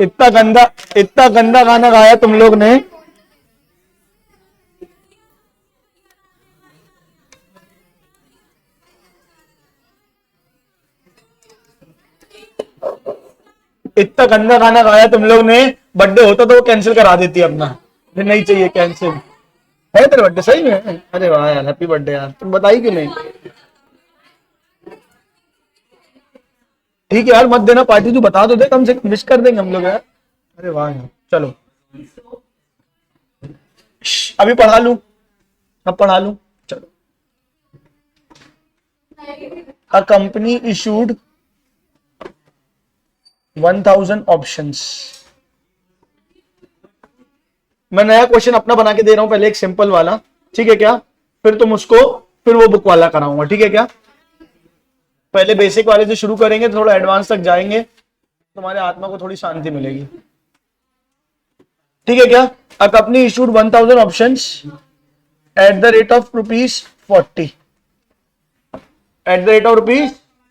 इतना गंदा, इतना गंदा गाना गाया तुम लोग ने। इतना गंदा गाना गाया तुम लोग ने, बर्थडे होता तो वो कैंसिल करा देती अपना, फिर नहीं चाहिए कैंसिल। है तेरा बर्थडे सही में? अरे वाह यार, हैप्पी बर्थडे यार, तुम बताई क्यों नहीं? ठीक है यार, मत देना पार्टी, तू बता तो दे, कम से कम विश कर देंगे हम लोग यार। अरे वाह यार, चलो अभी पढ़ा लूं, अब पढ़ा लूं, चलो। अ कंपनी इशूड 1000 ऑप्शंस। मैं नया क्वेश्चन अपना बना के दे रहा हूं, पहले एक सिंपल वाला, ठीक है क्या? फिर तुम उसको, फिर वो बुक वाला कराऊंगा, ठीक है क्या? पहले बेसिक वाले से शुरू करेंगे, थोड़ा एडवांस तक जाएंगे, तुम्हारे आत्मा को थोड़ी शांति मिलेगी, ठीक है क्या? अ company issued 1000 options at the rate of ₹40, at the rate of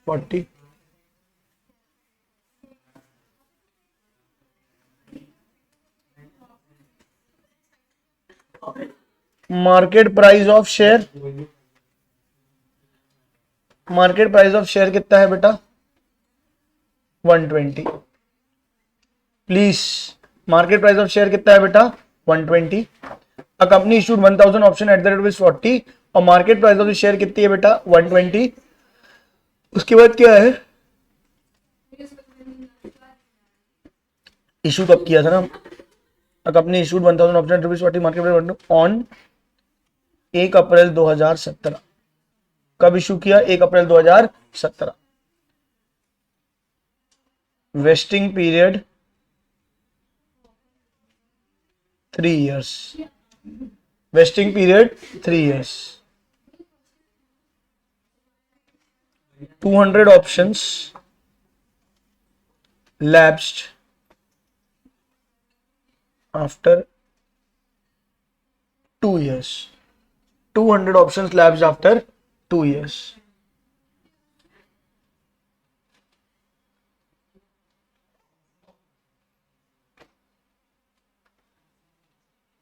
₹40। Market price of share, market price of share कितना है बेटा? 120। Please, market price of share कितना है बेटा? 120। अ company issued 1000 option at the rate of 40, और market price of the share कितनी है बेटा? 120। उसके बाद क्या है? इशू कब किया था ना? A company issued 1000 option at ₹40, market price on 1 April 2017। कब इशू किया? 1 April 2017। Vesting period 3 years, vesting period 3 years। 200 options lapsed after 2 years, 200 options lapsed after 2 years।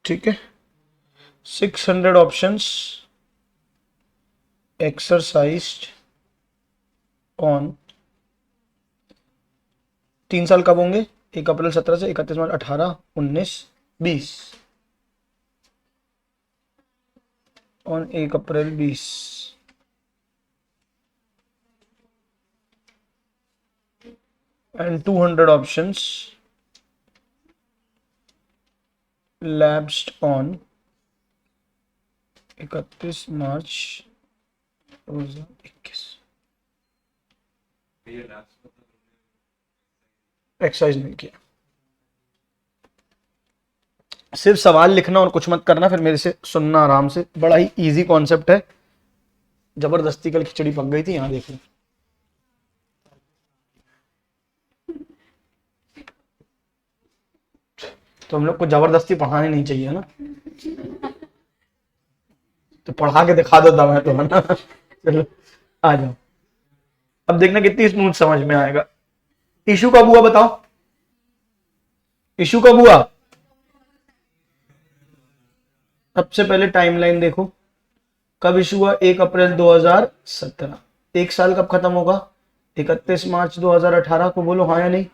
ठीक है। 600 ऑप्शंस एक्सरसाइज्ड ऑन, 3 साल कब होंगे? 1 अप्रैल 17 से 31 मार्च 18, 19, 20। On 1 April 20। And 200 options lapsed on 31 March 2021। Exercise नहीं किया। सिर्फ सवाल लिखना और कुछ मत करना, फिर मेरे से सुनना आराम से, बड़ा ही इजी कॉन्सेप्ट है। जबरदस्ती कल खिचड़ी पक गई थी, यहां देखो। तो हम लोग को जबरदस्ती पढ़ानी नहीं चाहिए ना, तो पढ़ा के दिखा देता मैं तो, है ना। चलो आ जाओ, अब देखना कितनी स्मूथ समझ में आएगा। इशू कब हुआ बताओ? इशू कब हुआ? सबसे पहले टाइमलाइन देखो, कब इशू हुआ? 1 अप्रैल 2017। 1 साल कब खत्म होगा? 31 मार्च 2018 को, बोलो हाँ या नहीं।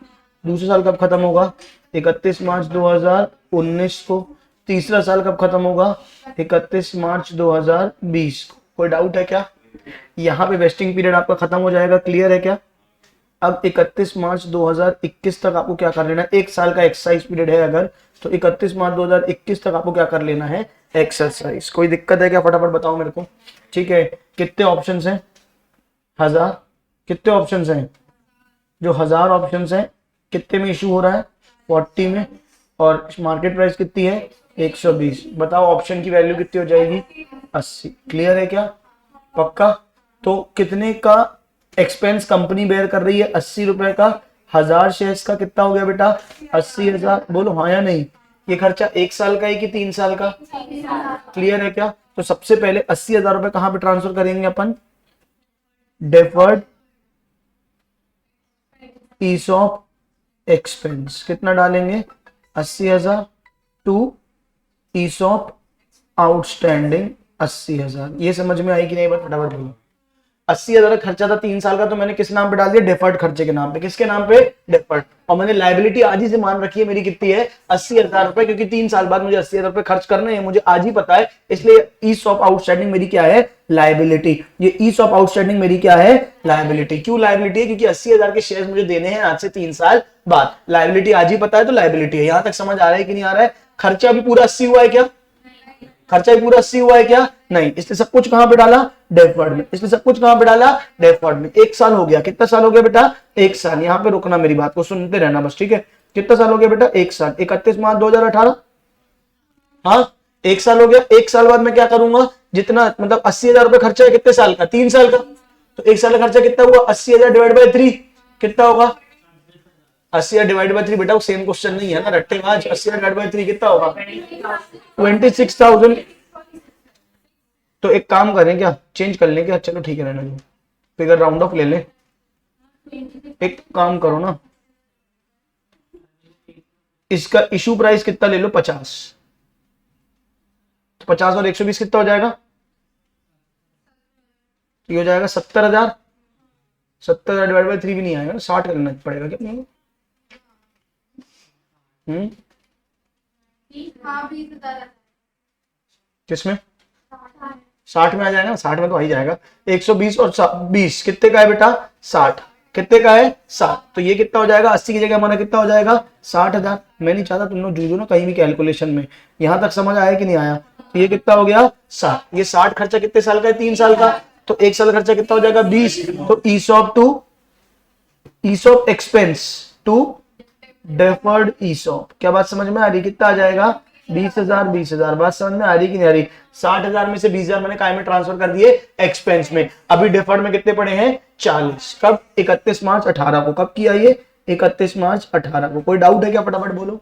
दूसरा साल कब खत्म होगा? 31 मार्च 2019 को। तीसरा साल कब खत्म होगा? 31 मार्च 2020 को। कोई डाउट है क्या? यहाँ पे वेस्टिंग पीरियड आपका खत्म हो जाएगा, क्लियर है क्या? अब 31 मार्च 2021 तक आपको क्या कर लेना है? 1 साल का एक्सरसाइज पीरियड है अगर, तो 31 मार्च 2021 तक आपको क्या कर लेना है? एक्सरसाइज। कोई दिक्कत है क्या? फटाफट बताओ मेरे को। ठीक है, कितने ऑप्शंस हैं? 1000। कितने ऑप्शंस हैं? जो 1000 ऑप्शंस हैं, कितने में इशू हो रहा है? 40 में। और मार्केट प्राइस कितनी है? 120। बताओ ऑप्शन की वैल्यू कितनी हो जाएगी? 80। क्लियर है क्या? पक्का? तो कितने का एक्सपेंस कंपनी बेयर कर रही है? 80 रुपए का। 1000 शेयर्स का कितना हो गया बेटा? 80,000। बोलो हाँ या नहीं। ये खर्चा 1 साल का है कि 3 साल का? क्लियर है क्या? तो सबसे पहले 80,000 रुपए कहां पे ट्रांसफर करेंगे अपन? डेफर्ड ईसॉप एक्सपेंस कितना डालेंगे 80,000 टू ईसॉप आउटस्टैंडिंग 80,000। ये समझ में आई कि नहीं? बात फटाफट बोलो। 80,000 खर्चा था 3 साल का, तो मैंने किस नाम पे डाल दिया? डेफर्ड खर्चे के नाम पे। किसके नाम पे? डेफर्ड। और मैंने लाइबिलिटी आज ही से मान रखी है मेरी कितनी है? 80,000 रुपए, क्योंकि 3 साल बाद मुझे 80,000 रुपए खर्च करने हैं, मुझे आज ही पता है। इसलिए ईसॉप आउटस्टैंडिंग मेरी क्या है? लाइबिलिटी। ये ईसॉप आउटस्टैंडिंग मेरी क्या है? लाइबिलिटी। क्यों लाइबिलिटी है? क्योंकि 80,000 के शेयर मुझे देने हैं आज से 3 साल बाद। लाइबिलिटी आज ही पता है तो लाइबिलिटी है। यहां तक समझ आ रहा है कि नहीं आ रहा है? खर्चा भी पूरा 80 हुआ है क्या? खर्चा भी पूरा 80 हुआ है क्या? नहीं। इसलिए सब कुछ कहां पे डाला? डेफर्ड में। इसलिए सब कुछ कहां पे डाला? डेफर्ड में। 1 साल हो गया। कितना साल हो गया बेटा? 1 साल। यहां पे रुकना, मेरी बात को सुनते रहना बस, ठीक है? कितना साल हो गया बेटा? 1 साल। 31 मार्च 2018। हाँ, 1 साल हो गया। 1 साल बाद मैं क्या करूंगा? जितना मतलब 80,000 रुपए खर्चा है, कितने साल का? 3 साल का। तो 1 साल का खर्चा कितना हुआ? 80,000 डिवाइड बाय 3 कितना होगा? 80,000 डिवाइड बाय 3 बेटा वो सेम क्वेश्चन नहीं है ना रट्टेबाज। 80,000 डिवाइड बाय 3 कितना होगा? 26,000। तो एक काम करें क्या? चेंज कर लें क्या? चलो ठीक है, रहने दो, फिगर राउंड ऑफ ले लें। एक काम करो ना, इसका इशू प्राइस कितना ले लो? 50। तो 50 और 120 कितना हो जाएगा? ये हो जाएगा 70,000। 70,000 डिवाइड बाय 3 भी नहीं आएगा ना, 60 करना पड़ेगा क्या? किसमें? 60 में आ जाएगा। 60 में तो आ ही जाएगा। 120 और 20 कितने का है बेटा? 60। कितने का है? 60। तो ये कितना हो जाएगा? 80 की जगह हमारा कितना हो जाएगा? 60,000। मैं नहीं चाहता तुम लोग जूझो ना कहीं भी कैलकुलेशन में। यहां तक समझ आया कि नहीं आया? तो ये कितना हो गया? 60। ये 60 खर्चा कितने साल का है? 3 साल का। तो 1 साल खर्चा कितना हो जाएगा? 20। तो ESOP expense to deferred ESOP. क्या बात समझ में आ रही? कितना आ जाएगा? 20,000। 20,000 बात समझ में आ रही कि नहीं आ रही? 60,000 में से 20,000 मैंने काय में ट्रांसफर कर दिए? एक्सपेंस में। अभी डेफर्ड में कितने पड़े हैं? 40। कब? 31 मार्च 18 को। कब किया ये? 31 मार्च 18 को। कोई डाउट है क्या? फटाफट बोलो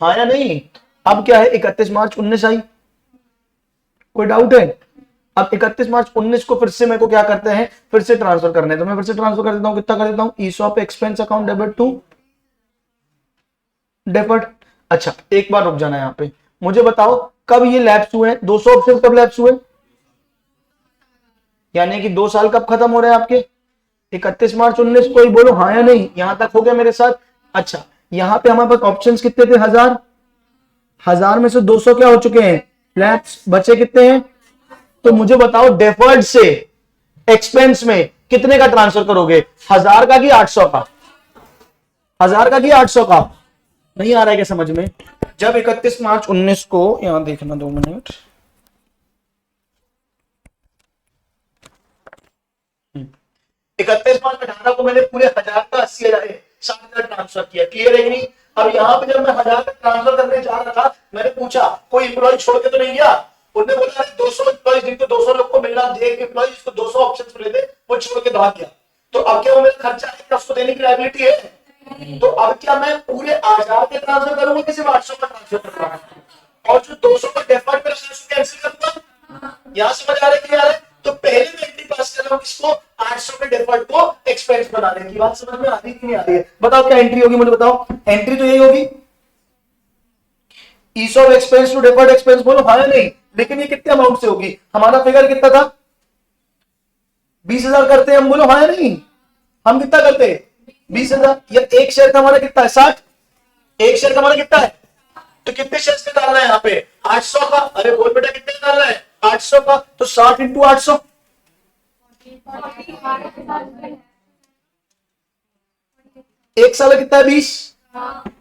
हाँ या नहीं। अब क्या है? 31 मार्च 19 आई। कोई डाउट है? अब 31 मार्च 19 को फिर से मेरे को क्या करते हैं? फिर से ट्रांसफर करने हैं। तो मैं फिर से ट्रांसफर कर देता हूं। कितना कर देता हूं? ESOP expense account debit to deferred. अच्छा, एक बार रुक जाना यहाँ पे। मुझे बताओ कब ये लैप्स हुए हैं? 200 ऑप्शन कब लैप्स हुए? यानी कि 2 साल कब खत्म हो रहे हैं आपके? 31 मार्च 19 को ही। बोलो हाँ या नहीं। यहां तक हो गया मेरे साथ? अच्छा, यहां पे हमारे पास ऑप्शंस कितने थे? 1000। 1000 में से 200 क्या हो चुके हैं? लैप्स। बचे कितने हैं? तो मुझे बताओ डेफर्ड से एक्सपेंस में कितने का ट्रांसफर करोगे? 1000 का कि 800 का? 1000 का कि 800 का? नहीं आ रहा है क्या समझ में? जब 31 मार्च 19 को, यहां देखना 2 मिनट, 31 मार्च 18 को मैंने पूरे 1000 का 80,000 60,000 ट्रांसफर किया। क्लियर है कि नहीं? अब यहाँ पे जब मैं 1000 का ट्रांसफर करने जा रहा था, मैंने पूछा कोई एम्प्लॉय छोड़ के तो नहीं गया? उन्होंने बोला 200 एम्प्लॉय, जिनको 200 लोग को मिलना, एक एम्प्लॉय जिसको 200 ऑप्शन मिले थे वो छोड़ के भाग गया। तो अब क्या वो मेरा खर्चा है, उसको देने की लायबिलिटी है? तो अब क्या मैं पूरे 1000 के ट्रांसफर करूंगा कि सिर्फ 800 का ट्रांसफर करूंगा? और जो 200 का डेफर्ड पे उसको कैंसिल करूंगा। यहां समझ आ रहा है कि यार? तो पहले मैं एंट्री पास कर रहा हूं किसको? 800 के डेफर्ड को एक्सपेंस बनाने की। बात समझ में आ रही कि नहीं आ रही है? बताओ क्या एंट्री होगी? मुझे बताओ। एंट्री तो यही होगी, ESOP expense to deferred expense. बोलो हाँ या नहीं। लेकिन ये कितने अमाउंट से होगी? हमारा फिगर कितना था? 20,000 करते हैं हम। बोलो हाँ या नहीं। हम कितना करते हैं? 20,000। या एक शेयर का हमारा कितना है? 60। एक शेयर का हमारा कितना है? तो कितने शेयर का डालना है यहाँ पे? 800 का। अरे बोल बेटा कितने का डालना है? 800 का। तो 60 इंटू 800। एक साल कितना है? 20।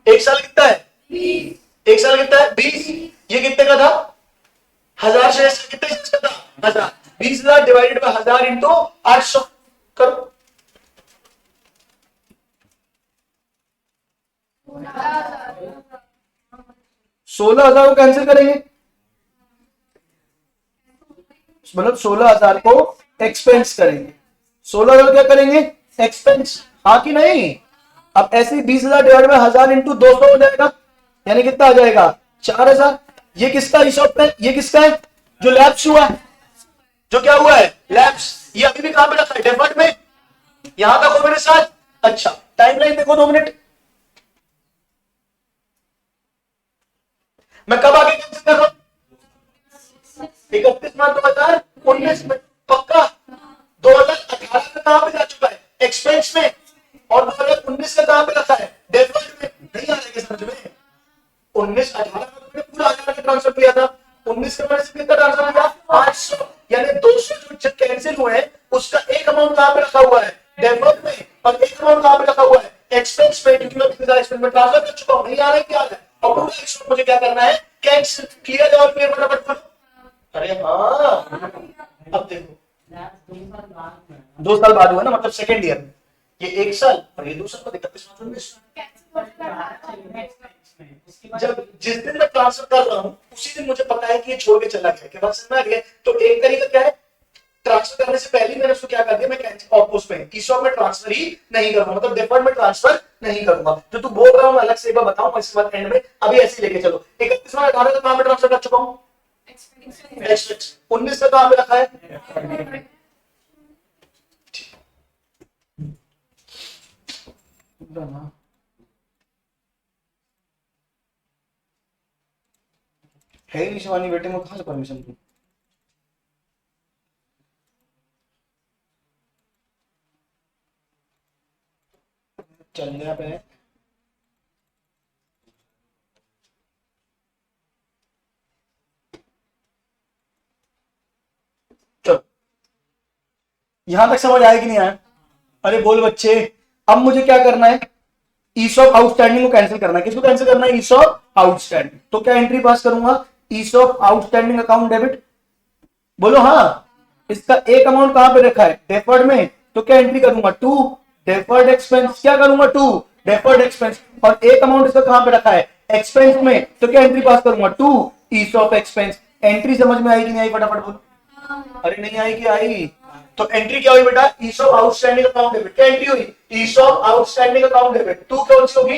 एक साल कितना है? 20। एक साल कितना है? 20। ये कितने का था? 1000 शेयर। कितने शेयर का था? 1000। 20,000 डिवाइडेड बाय 1000 इंटू 800 करो। 16,000 को कैंसिल करेंगे, मतलब 16,000 को एक्सपेंस करेंगे। 16,000 क्या करेंगे? एक्सपेंस। हाँ कि नहीं? अब ऐसे ही 20,000 डिवाइड बाय 1000 इंटू 200 हो जाएगा। यानी कितना आ जाएगा? 4,000। ये किसका ईसॉप है? ये किसका है? जो लैप्स हुआ है। जो क्या हुआ है? लैप्स। ये अभी भी कहां पे रखा है? डेफर्ड में। यहां तक हो मेरे साथ? अच्छा, टाइमलाइन देखो 2 मिनट। 19 18 का पूरा 1000 का ट्रांसफर किया था, 19 के बाद से कितना ट्रांसफर किया 500, यानी 200 जो कैंसिल हुए हैं उसका एक अमाउंट कहां पे रखा हुआ है डेफर्ड में, और एक अमाउंट कहां पे रखा हुआ है एक्सपेंस में, क्योंकि मैं कितने सारे एक्सपेंस में ट्रांसफर कर चुका हूं, नहीं आ रहा है क्या आ रहा है, और पूरा एक्सपेंस मुझे क्या करना है कैंसिल किया जाए, और फिर फटाफट करो। अरे हाँ, अब देखो 2 साल बाद हुआ ना, मतलब सेकेंड ईयर में, ये 1 साल और ये 2 साल बाद 31 जब जिस दिन मैं ट्रांसफर कर रहा हूं उसी दिन मुझे पता है कि ये छोड़ के चला गया, क्या बात समझ में आ रही है। तो एक तरीका क्या है, ट्रांसफर करने से पहले मैंने उसको क्या कर दिया, मैं कैंसिल ऑपोज में ईसॉप में ट्रांसफर ही नहीं करूंगा, मतलब डिफर्ड में ट्रांसफर नहीं करूंगा। जो तू बोल रहा हूं मैं अलग से एक बार बताऊं, इसके बाद एंड में अभी ऐसे लेके चलो। 31/18 का कहां पे ट्रांसफर कर चुका हूं, 19 का कहां पे रखा है, है ही नहीं शिवानी बेटे में, कहां से परमिशन दूं। चल गया पे चलो, यहां तक समझ आया कि नहीं आया। अरे बोल बच्चे, अब मुझे क्या करना है, ईसॉप आउटस्टैंडिंग को कैंसिल करना है। किसको कैंसिल करना है, ईसॉप आउटस्टैंडिंग। तो क्या एंट्री पास करूंगा, ईसॉप आउटस्टैंडिंग अकाउंट डेबिट, बोलो हाँ। इसका एक अमाउंट कहां पे रखा है डेफर्ड में, तो क्या एंट्री करूंगा 2 डेफर्ड एक्सपेंस, क्या करूंगा 2 डेफर्ड एक्सपेंस, और एक अमाउंट इसका कहां पे रखा है एक्सपेंस में, तो क्या एंट्री पास करूंगा 2 ईसॉप एक्सपेंस। एंट्री समझ में आई कि नहीं आई, फटाफट बोलो। अरे नहीं आई कि आई, तो एंट्री क्या हुई बेटा, ईसॉप आउटस्टैंडिंग अकाउंट डेबिट। क्या एंट्री हुई, ईसॉप आउटस्टैंडिंग अकाउंट डेबिट। 2 कौन सी होगी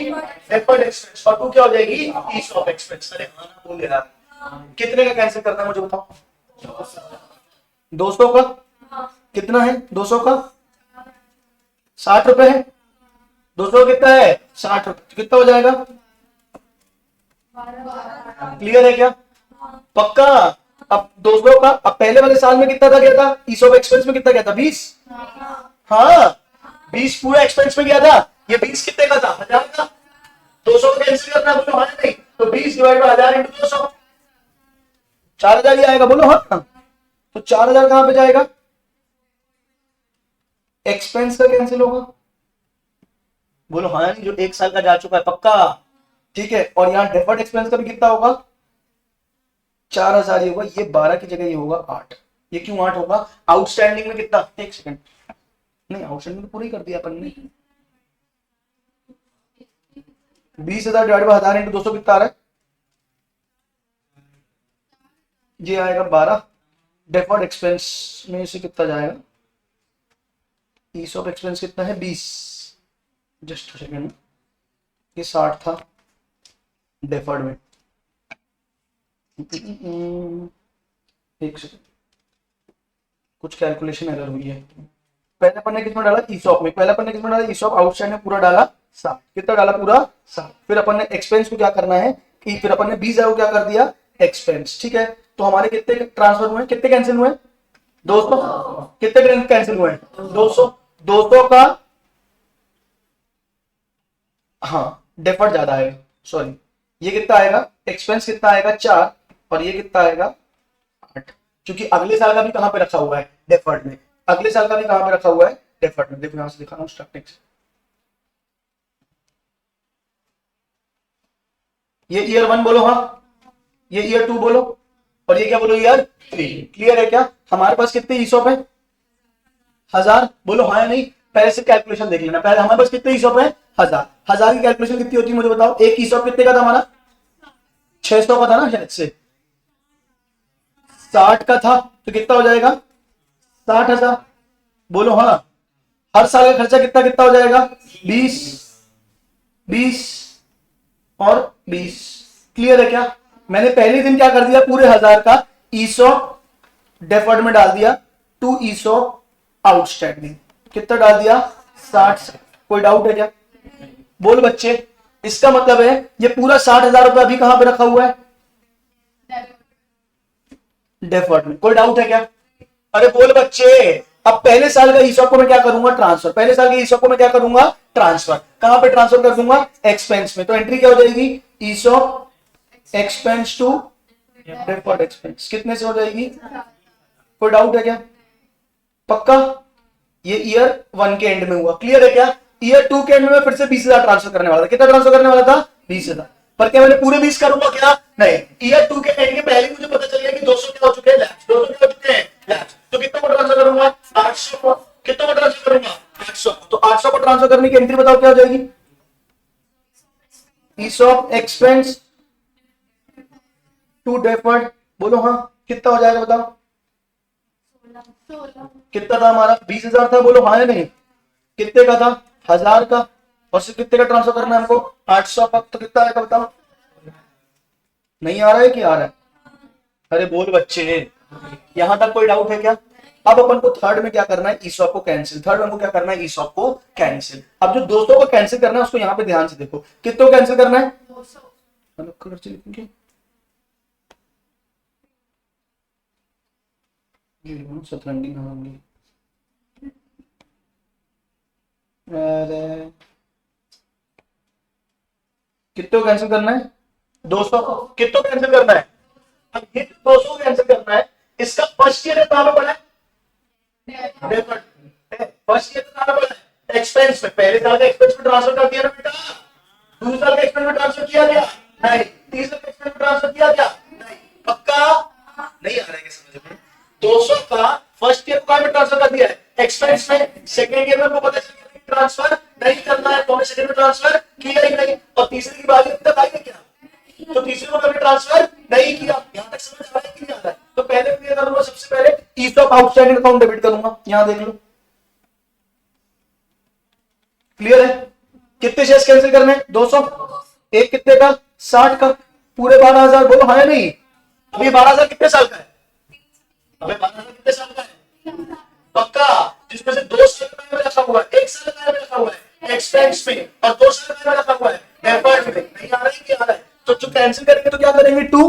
डेफर्ड एक्सपेंस, और 2 क्या हो जाएगी ईसॉप एक्सपेंस। अरे हाँ ना बोल यार, कितने का कैंसिल करना है मुझे बताओ, 200 का, कितना है 200 का 60 रुपए है, 200 कितना है 60 रुपए, कितना हो जाएगा, क्लियर है क्या, पक्का। अब 200 का, अब पहले वाले साल में कितना था गया था, ईसॉप एक्सपेंस में कितना गया था 20, हाँ 20 पूरा एक्सपेंस में गया था, ये 20 कितने का था 1000 का, 200 का कैंसिल करना है बोलो हाँ नहीं, तो 20 डिवाइड बाय 1000 इंटू 200 4000 ही आएगा, बोलो हाँ। तो 4000 कहां पे जाएगा, एक्सपेंस का कैंसिल होगा, बोलो हाँ नहीं, जो 1 साल का जा चुका है पक्का, ठीक है। और यहाँ डेफर्ड एक्सपेंस का भी कितना होगा 4000 ही होगा, ये 12 की जगह ये होगा 8, ये क्यों 8 होगा, आउटस्टैंडिंग में कितना, एक सेकंड, नहीं आउटस्टैंडिंग तो पूरी कर दिया अपन ने, 20,000 डिवाइड बाय 1000 इंटू 200 कितना आ रहा है, ये आएगा 12, डेफर्ड एक्सपेंस में से कितना जाएगा, ईसॉप एक्सपेंस कितना है 20, जस्ट सेकंड, ये 60 था डेफर्ड में, एक सेकंड कुछ कैलकुलेशन एरर हुई है। पहले अपन ने किसमें डाला ईसॉप में, पहले अपन ने किसमें डाला ईसॉप आउटस्टैंडिंग पूरा डाला 60, कितना डाला पूरा 60, फिर अपन ने एक्सपेंस को क्या करना है कि फिर अपन ने 20,000 को क्या कर दिया एक्सपेंस, ठीक है। तो हमारे कितने ट्रांसफर हुए, कितने कैंसिल हुए 200, कितने कैंसिल हुए 200, 200 का हाँ डेफर्ड ज्यादा आएगा, सॉरी ये कितना आएगा एक्सपेंस कितना आएगा 4, और ये कितना आएगा 8, क्योंकि अगले साल का भी कहां पे रखा हुआ है डेफर्ड में, अगले साल का भी कहां पे रखा हुआ है डेफर्ड में, देखो यहां से दिखा रहा हूं स्टार्टिंग से, ये ईयर 1 बोलो हाँ, ये ईयर 2 बोलो, और ये क्या बोलो ईयर 3, क्लियर है क्या। हमारे पास कितने ईसॉप है 1000, बोलो हाँ या नहीं, पहले से कैलकुलेशन देख लेना, पहले हमारे पास कितने ईसॉप है 1000, 1000 की कैलकुलेशन कितनी होती है मुझे बताओ, एक ईसॉप कितने का था हमारा 600 का था ना शायद से, 60 का था, तो कितना हो जाएगा 60,000, बोलो हाँ। हर साल का खर्चा कितना कितना हो जाएगा 20, 20 और 20, क्लियर है क्या। मैंने पहले दिन क्या कर दिया, पूरे 1000 का ईसॉप डेफर्ड में डाल दिया, 2 ईसॉप आउटस्टैंडिंग कितना डाल दिया 60 से, कोई डाउट है क्या, बोल बच्चे। इसका मतलब है ये पूरा 60,000 रुपए अभी कहां पे रखा हुआ है डेफर्ड में, कोई डाउट है क्या। अरे बोल बच्चे, अब पहले साल का ईसॉप को मैं क्या करूंगा ट्रांसफर, पहले साल के ईसॉप को मैं क्या करूंगा ट्रांसफर, कहां पे ट्रांसफर कर दूंगा एक्सपेंस में, तो एंट्री क्या हो जाएगी ESOP expense to deferred expense कितने से हो जाएगी? कोई डाउट है क्या? पक्का? ये ईयर 1 के एंड में हुआ, क्लियर है क्या? ईयर 2 के एंड में फिर से 20,000 ट्रांसफर करने वाला था। कितना ट्रांसफर करने वाला था? 20,000। पर क्या मैंने पूरे 20 करूंगा क्या? नहीं, ईयर 2 के एंड के पहले मुझे पता चल गया कि 200 क्या हो चुके हैं, लैप्स। 200 क्या हो चुके हैं, लैप्स। तो कितना को ट्रांसफर करूंगा? 800 को। कितना को ट्रांसफर करूंगा? 800। तो 800 को ट्रांसफर करने की एंट्री बताओ क्या हो जाएगी? ESOP expense to deferred. बोलो हाँ, कितना हो जाएगा बताओ? कितना था हमारा? 20,000 था। बोलो हाँ या नहीं? कितने का था? 1,000 का। और सिर्फ कितने का ट्रांसफर करना है हमको? 800 का। तो कितना आएगा बताओ? नहीं आ रहा है कि आ रहा है? अरे बोल बच्चे, यहां तक कोई डाउट है क्या? अब अपन को थर्ड में क्या करना है? ईसॉप को कैंसिल। थर्ड में हमको क्या करना है? ईसॉप को कैंसिल। अब जो 200 को कैंसिल करना है उसको यहाँ पे ध्यान से देखो। कितने को कैंसिल करना है? 200। सतरंगी होंगी। अरे कितने को कैंसिल करना है? 200 को। कितने को कैंसिल करना है? अब ये 200 को कैंसिल करना है। इसका फर्स्ट ईयर कहां पे पड़ा है? फर्स्ट ईयर कहां पे पड़ा है? एक्सपेंस में। पहले साल का एक्सपेंस में ट्रांसफर कर दिया ना बेटा। दूसरे साल का एक्सपेंस में ट्रांसफर किया क्या? नहीं। तीसरे का एक्सपेंस में ट्रांसफर किया क्या? नहीं। पक्का? नहीं आ रहा है समझ में? 200 का फर्स्ट ईयर को ट्रांसफर कर दिया है एक्सपेंस में। सेकेंड ईयर में हमको पता चल गया ट्रांसफर नहीं करना है, तो हमने सेकेंड में ट्रांसफर किया ही नहीं। और तीसरे की बात तक आई है क्या? तो तीसरे को हमने ट्रांसफर नहीं किया। यहां तक समझ आ रहा है कि नहीं आ रहा है? तो पहले क्लियर करूंगा, सबसे पहले ईसॉप आउटस्टैंडिंग अकाउंट डेबिट करूंगा। यहां देख लो, क्लियर है? कितने शेयर्स कैंसिल करने हैं? 200। एक कितने का? 60 का। पूरे 12,000। बोलो हाँ या नहीं? अभी 12,000 कितने साल का है? अबे 12,000 कितने साल का है? पक्का? जिसमें से 2 साल का रखा हुआ है, 1 साल का रखा हुआ है एक्सपेंस में, और 2 साल का रखा हुआ है डेफर्ड में। नहीं आ रहा है कि आ रहा है? तो जो कैंसिल करेंगे तो क्या करेंगे? 2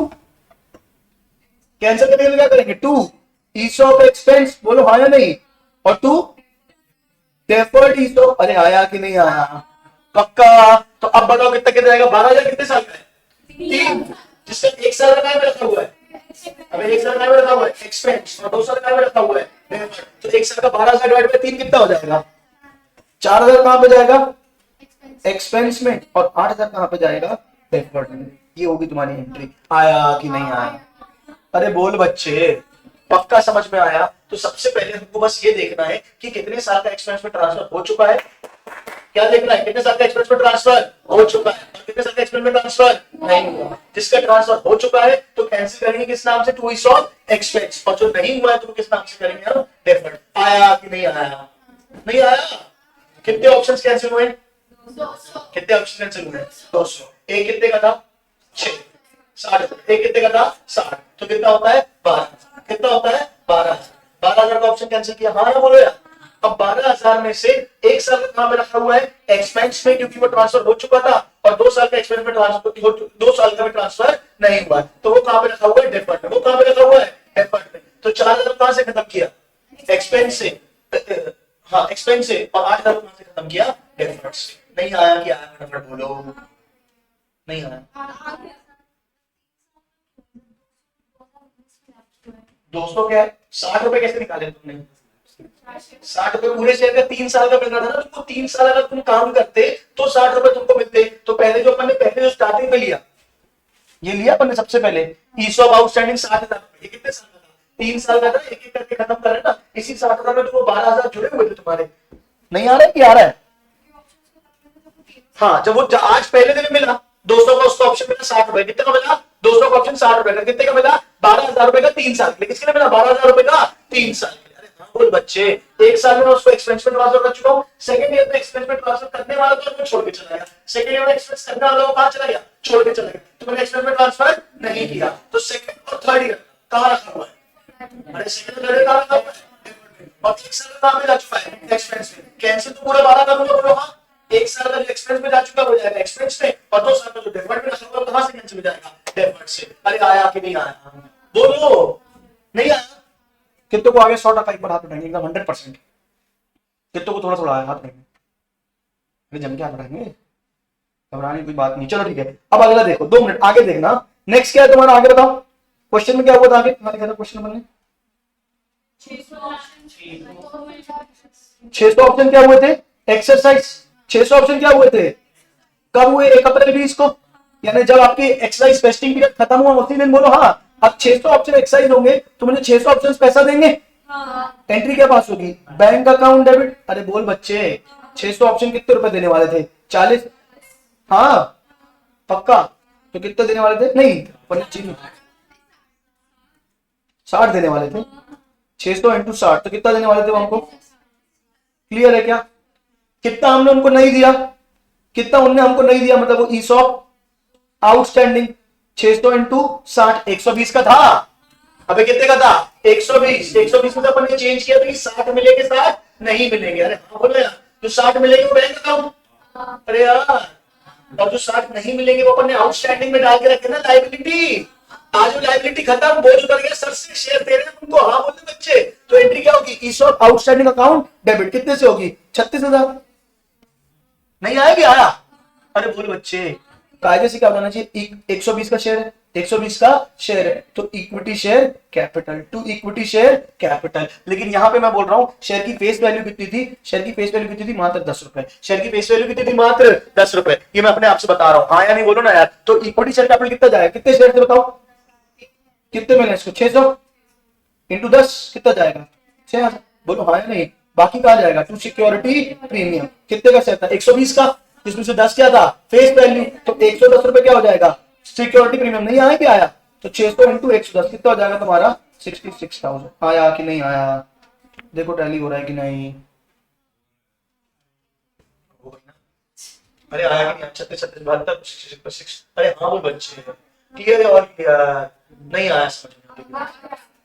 कैंसिल करेंगे तो क्या करेंगे? 2 ईसॉप एक्सपेंस। बोलो हाँ या नहीं? और 2 डेफर्ड ईसॉप। अरे आया कि नहीं आया? पक्का? तो अब बताओ कितना कितना जाएगा? 12,000 कितने साल का है? 3। जिसका 1 साल का रखा हुआ है। अब 1 साल का रखा हुआ है एक्सपेंस, और 2 साल का रखा हुआ है डेफर्ड। तो 1 साल का 12,000 डिवाइड बाय 3 कितना हो जाएगा? 4,000 कहां पे जाएगा? एक्सपेंस में। और 8,000 कहां पे जाएगा? डेफर्ड में। ये होगी तुम्हारी एंट्री। आया कि नहीं आया? अरे बोल बच्चे, पक्का समझ में आया? तो सबसे पहले हमको बस ये देखना है कि कितने साल का एक्सपेंस में ट्रांसफर हो चुका है। क्या देखना है? कितने साल का एक्सपेंस में ट्रांसफर हो चुका है, और कितने साल का एक्सपेंस में ट्रांसफर नहीं हुआ। जिसका ट्रांसफर हो चुका है तो कैंसिल करेंगे किस नाम से? To ESOP expense. और जो नहीं हुआ है तो किस नाम से करेंगे हम? डेफर्ड। आया कि नहीं आया? नहीं आया? कितने ऑप्शंस कैंसिल हुए? कितने ऑप्शन कैंसिल हुए? 200। एक कितने का था? 6। 60। एक कितने का था? 60। तो कितना होता है? 12। कितना होता है? 12,000। 12,000 का ऑप्शन कैंसिल किया। हाँ ना बोलो यार? अब 12,000 में से 1 साल का कहां पे रखा हुआ है? एक्सपेंस में, क्योंकि वो ट्रांसफर हो चुका था। और 2 साल का एक्सपेंस में ट्रांसफर, 2 साल का भी ट्रांसफर नहीं हुआ, तो वो कहां पे रखा हुआ है? डेफर्ड में। वो कहां पे रखा हुआ है? डेफर्ड में। तो 4,000 कहां से खत्म किया? एक्सपेंस से। हाँ, एक्सपेंस से। और 8,000 कहां से खत्म किया? डेफर्ड से। नहीं आया कि आया? फटाफट बोलो। नहीं आया? 200 क्या है? 60 रुपए कैसे निकाले तुमने? 60 रुपए पूरे शेयर का 3 साल का मिल रहा था ना तुमको। 3 साल अगर तुम काम करते तो 60 रुपए तुमको मिलते। तो पहले जो अपन ने पहले जो स्टार्टिंग में लिया, ये लिया अपन ने सबसे पहले ईसॉप आउटस्टैंडिंग 60,000 रुपए। ये कितने साल का था? 3 साल का था। एक एक करके खत्म कर रहे ना। इसी 60,000 में तुमको 12,000 जुड़े हुए थे तुम्हारे। नहीं आ रहा है कि आ रहा है? हाँ, जब वो आज पहले दिन मिला 200 का, उसका ऑप्शन मिला 60 रुपए। कितने का मिला? 200 का ऑप्शन 60 रुपए का। कितने का मिला? 12,000 रुपए का 3 साल के लिए। किसके लिए मिला? 12,000 रुपए का 3 साल के लिए। अरे हाँ बोल बच्चे, 1 साल में उसको एक्सपेंस में ट्रांसफर कर चुका हूँ। सेकंड ईयर में एक्सपेंस में ट्रांसफर करने वाला तो छोड़ के चला गया। सेकंड ईयर में एक्सपेंस करने वाला वो कहां चला गया? छोड़ के चला गया। तो मैंने एक्सपेंस में ट्रांसफर नहीं किया। तो सेकंड और थर्ड ईयर कहां रखा हुआ है? अरे सेकंड और थर्ड ईयर कहां रखा हुआ है? और 1 साल का कहां पे जा चुका है? एक्सपेंस में। कैंसिल तो पूरा 12 करूंगा। बोलो हाँ। 1 साल का जो एक्सपेंस में जा चुका हो जाएगा एक्सपेंस में, और 2 साल का जो डेफर्ड में रखा हुआ कहां से कैंसिल हो जाएगा? डेफर्ड से। अरे आया कि नहीं आया? बोलो। नहीं आया? कितने को आगे 100% एक बार हाथ उठाएंगे एकदम 100%? कितने को थोड़ा थोड़ा आया? हाथ उठाएंगे। जम के हाथ उठाएंगे, घबराने की कोई बात नहीं। चलो ठीक है। अब अगला देखो, 2 मिनट आगे देखना। नेक्स्ट क्या है तुम्हारा, आगे बताओ क्वेश्चन में क्या हुआ था, आगे तुम्हारे क्या था क्वेश्चन बनने। 600 ऑप्शन क्या हुए थे, एक्सरसाइज 600 ऑप्शन क्या हुए थे, कब हुए, 1 अप्रैल 20 को, यानी जब आपकी एक्सरसाइज वेस्टिंग पीरियड खत्म हुआ उसी दिन बोलो हाँ। अब 600 ऑप्शन एक्सरसाइज होंगे तो मुझे 600 ऑप्शन पैसा देंगे, एंट्री क्या पास होगी, बैंक अकाउंट डेबिट। अरे बोल बच्चे 600 ऑप्शन कितने रुपए देने वाले थे, 40, हाँ पक्का, तो कितने देने वाले थे, नहीं 60 देने वाले थे, 600 इंटू 60 तो कितना देने वाले थे वो हमको, क्लियर है क्या, कितना हमने उनको नहीं दिया, कितना उनने हमको नहीं दिया, मतलब वो ईसॉप आउटस्टैंडिंग 600 इंटू 60 120 का था, अबे कितने का था 120, 120 में से अपन ने चेंज किया तो 60 मिलेंगे 60 नहीं मिलेंगे, अरे हाँ बोलो यार, जो 60 मिलेंगे वो बैंक अकाउंट, अरे यार, और जो 60 नहीं मिलेंगे वो अपन ने आउटस्टैंडिंग में डाल के रखे ना लाइबिलिटी, आज वो लाइबिलिटी खत्म, बोझ उतर गया सर से, शेयर दे रहे हैं तुमको, हाँ बोलते बच्चे, तो एंट्री क्या होगी, ईसॉप आउटस्टैंडिंग अकाउंट डेबिट, कितने से होगी 36,000, नहीं आएगी, आया, अरे बोल बच्चे, कायदे से क्या होना चाहिए, 120 का शेयर है, 120 का शेयर है तो equity share capital to equity share capital, लेकिन यहां पे मैं बोल रहा हूं शेयर की फेस वैल्यू कितनी थी, शेयर की फेस वैल्यू कितनी थी मात्र 10 रुपए, शेयर की फेस वैल्यू कितनी थी मात्र 10 रुपए, ये मैं अपने आप से बता रहा हूं, हाँ या नहीं बोलो ना यार, तो इक्विटी शेयर कैपिटल कितना जाएगा, कितने शेयर से बताओ, कितने मिले इसको, 600 इंटू 10 कितना जाएगा 6,000, बोलो हाँ या नहीं, बाकी कहा जाएगा टू सिक्योरिटी प्रीमियम, कितने का शेयर था 120 का, जिसमें से 10 क्या था फेस वैल्यू, तो 110 रुपए क्या हो जाएगा सिक्योरिटी प्रीमियम, नहीं आया क्या आया, तो 600 इंटू 110 कितना हो जाएगा तुम्हारा 66,000, आया कि नहीं आया, देखो टैली हो रहा है कि नहीं, अरे आया कि नहीं, 36 36 72 अरे हाँ वो बच्चे क्लियर है, और क्लियर नहीं आया समझ में,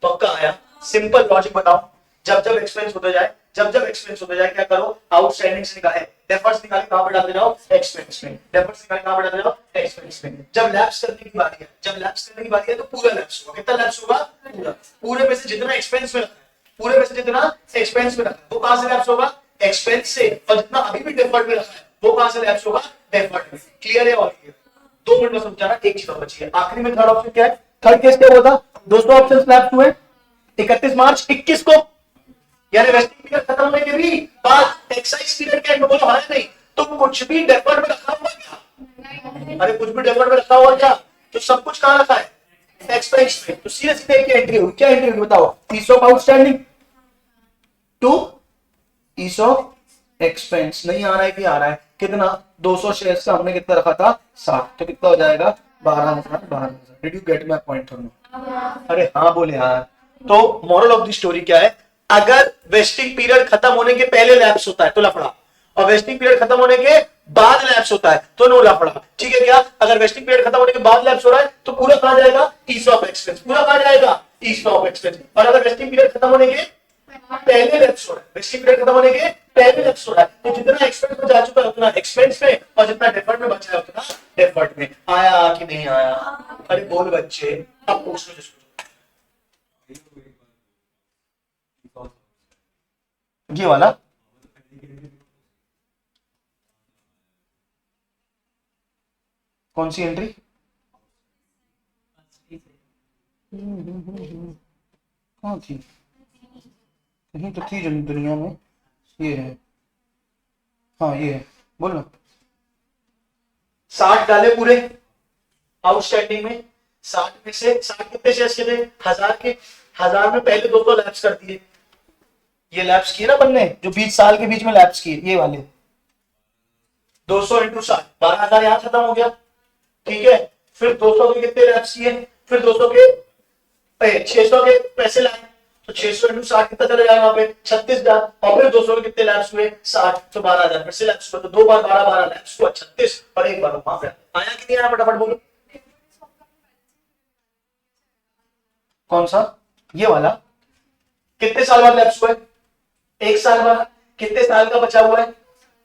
पक्का आया, सिंपल लॉजिक बताओ, जब जब एक्सपेंस होता जाए, जब जब एक्सपेंस होता जाए क्या करो, आउटस्टैंडिंग से निकाले, डेफर्स निकाले कहां पर डालते जाओ एक्सपेंस में, डेफर्स निकाले कहां पर डालते जाओ एक्सपेंस में, जब लैप्स करने की बारी है, जब लैप्स करने की बारी है तो पूरा लैप्स होगा, कितना लैप्स होगा पूरा, पूरे में से जितना एक्सपेंस में रखा है, पूरे में से जितना एक्सपेंस में रखा है वो कहां से लैप्स होगा एक्सपेंस से, और जितना अभी भी डेफर्ड में रखा है वो कहां से लैप्स होगा डेफर्ड में, क्लियर है, और क्लियर 2 मिनट में समझाना, एक चीज बची है आखिरी में, थर्ड ऑप्शन क्या है, थर्ड केस क्या हुआ था, 200 ऑप्शन लैप्स हुए 31 मार्च 21 को, यानी वेस्टिंग पीरियड खत्म होने के भी बाद एक्साइज पीरियड के एंड में बोलो हाँ नहीं, तो कुछ भी डेफर्ड में रखा हुआ क्या, अरे कुछ भी डेफर्ड में रखा हुआ क्या, तो सब कुछ कहां रखा है एक्सपेंस में, तो सीधे सीधे की एंट्री होगी, क्या एंट्री होगी बताओ, ESOP outstanding to ESOP expense, नहीं आ रहा है कि आ रहा है, कितना 200 शेयर से हमने कितना रखा था 60, तो कितना हो जाएगा 12,000, did you get my point, अरे हाँ बोले यार, तो मॉरल ऑफ द स्टोरी क्या है, अगर वेस्टिंग पीरियड खत्म होने के पहले लैप्स होता है तो लफड़ा, और वेस्टिंग पीरियड खत्म होने के बाद लैप्स होता है तो नो लफड़ा, ठीक है क्या, अगर वेस्टिंग पीरियड खत्म होने के बाद लैप्स हो रहा है तो पूरा कहां जाएगा ईसॉप एक्सपेंस, पूरा कहां जाएगा ईसॉप एक्सपेंस, और अगर वेस्टिंग पीरियड खत्म होने के पहले लैप्स हो रहा है, वेस्टिंग पीरियड खत्म होने के पहले लैप्स हो रहा है, तो जितना एक्सपेंस में जा चुका है उतना एक्सपेंस में, और जितना डेफर्ड में बचा है उतना डेफर्ड में, आया कि नहीं आया, अरे बोल बच्चे, अब पूछ लो जिसको, ये वाला कौन सी एंट्री, कहाँ थी, कहीं तो थी दुनिया में, ये है, हाँ ये है, बोल ना, 60 डाले पूरे आउटस्टैंडिंग में, 60 में से 60 कितने शेयर के थे 1000 के, 1000 में पहले 200 लैप्स कर दिए, ये लैप्स किए ना बनने जो 20 साल के बीच में लैप्स किए, ये वाले 200 इंटू 60 12,000 यहां खत्म हो गया, ठीक है, फिर 200 के कितने लैप्स किए, फिर 200 के 600 के पैसे लाए, तो 600 इंटू 60 कितना चला जाएगा वहां पे 36,000, और फिर 200 के कितने लैप्स हुए 60, तो 12,000 फिर से लैप्स हुआ, तो 2 बार 12 लैप्स हुआ 36, और एक बार वहां पे आया कि नहीं आया, फटाफट बोलो कौन सा, ये वाला कितने साल बाद लैप्स हुआ है, 1 साल बाद, कितने साल का बचा हुआ है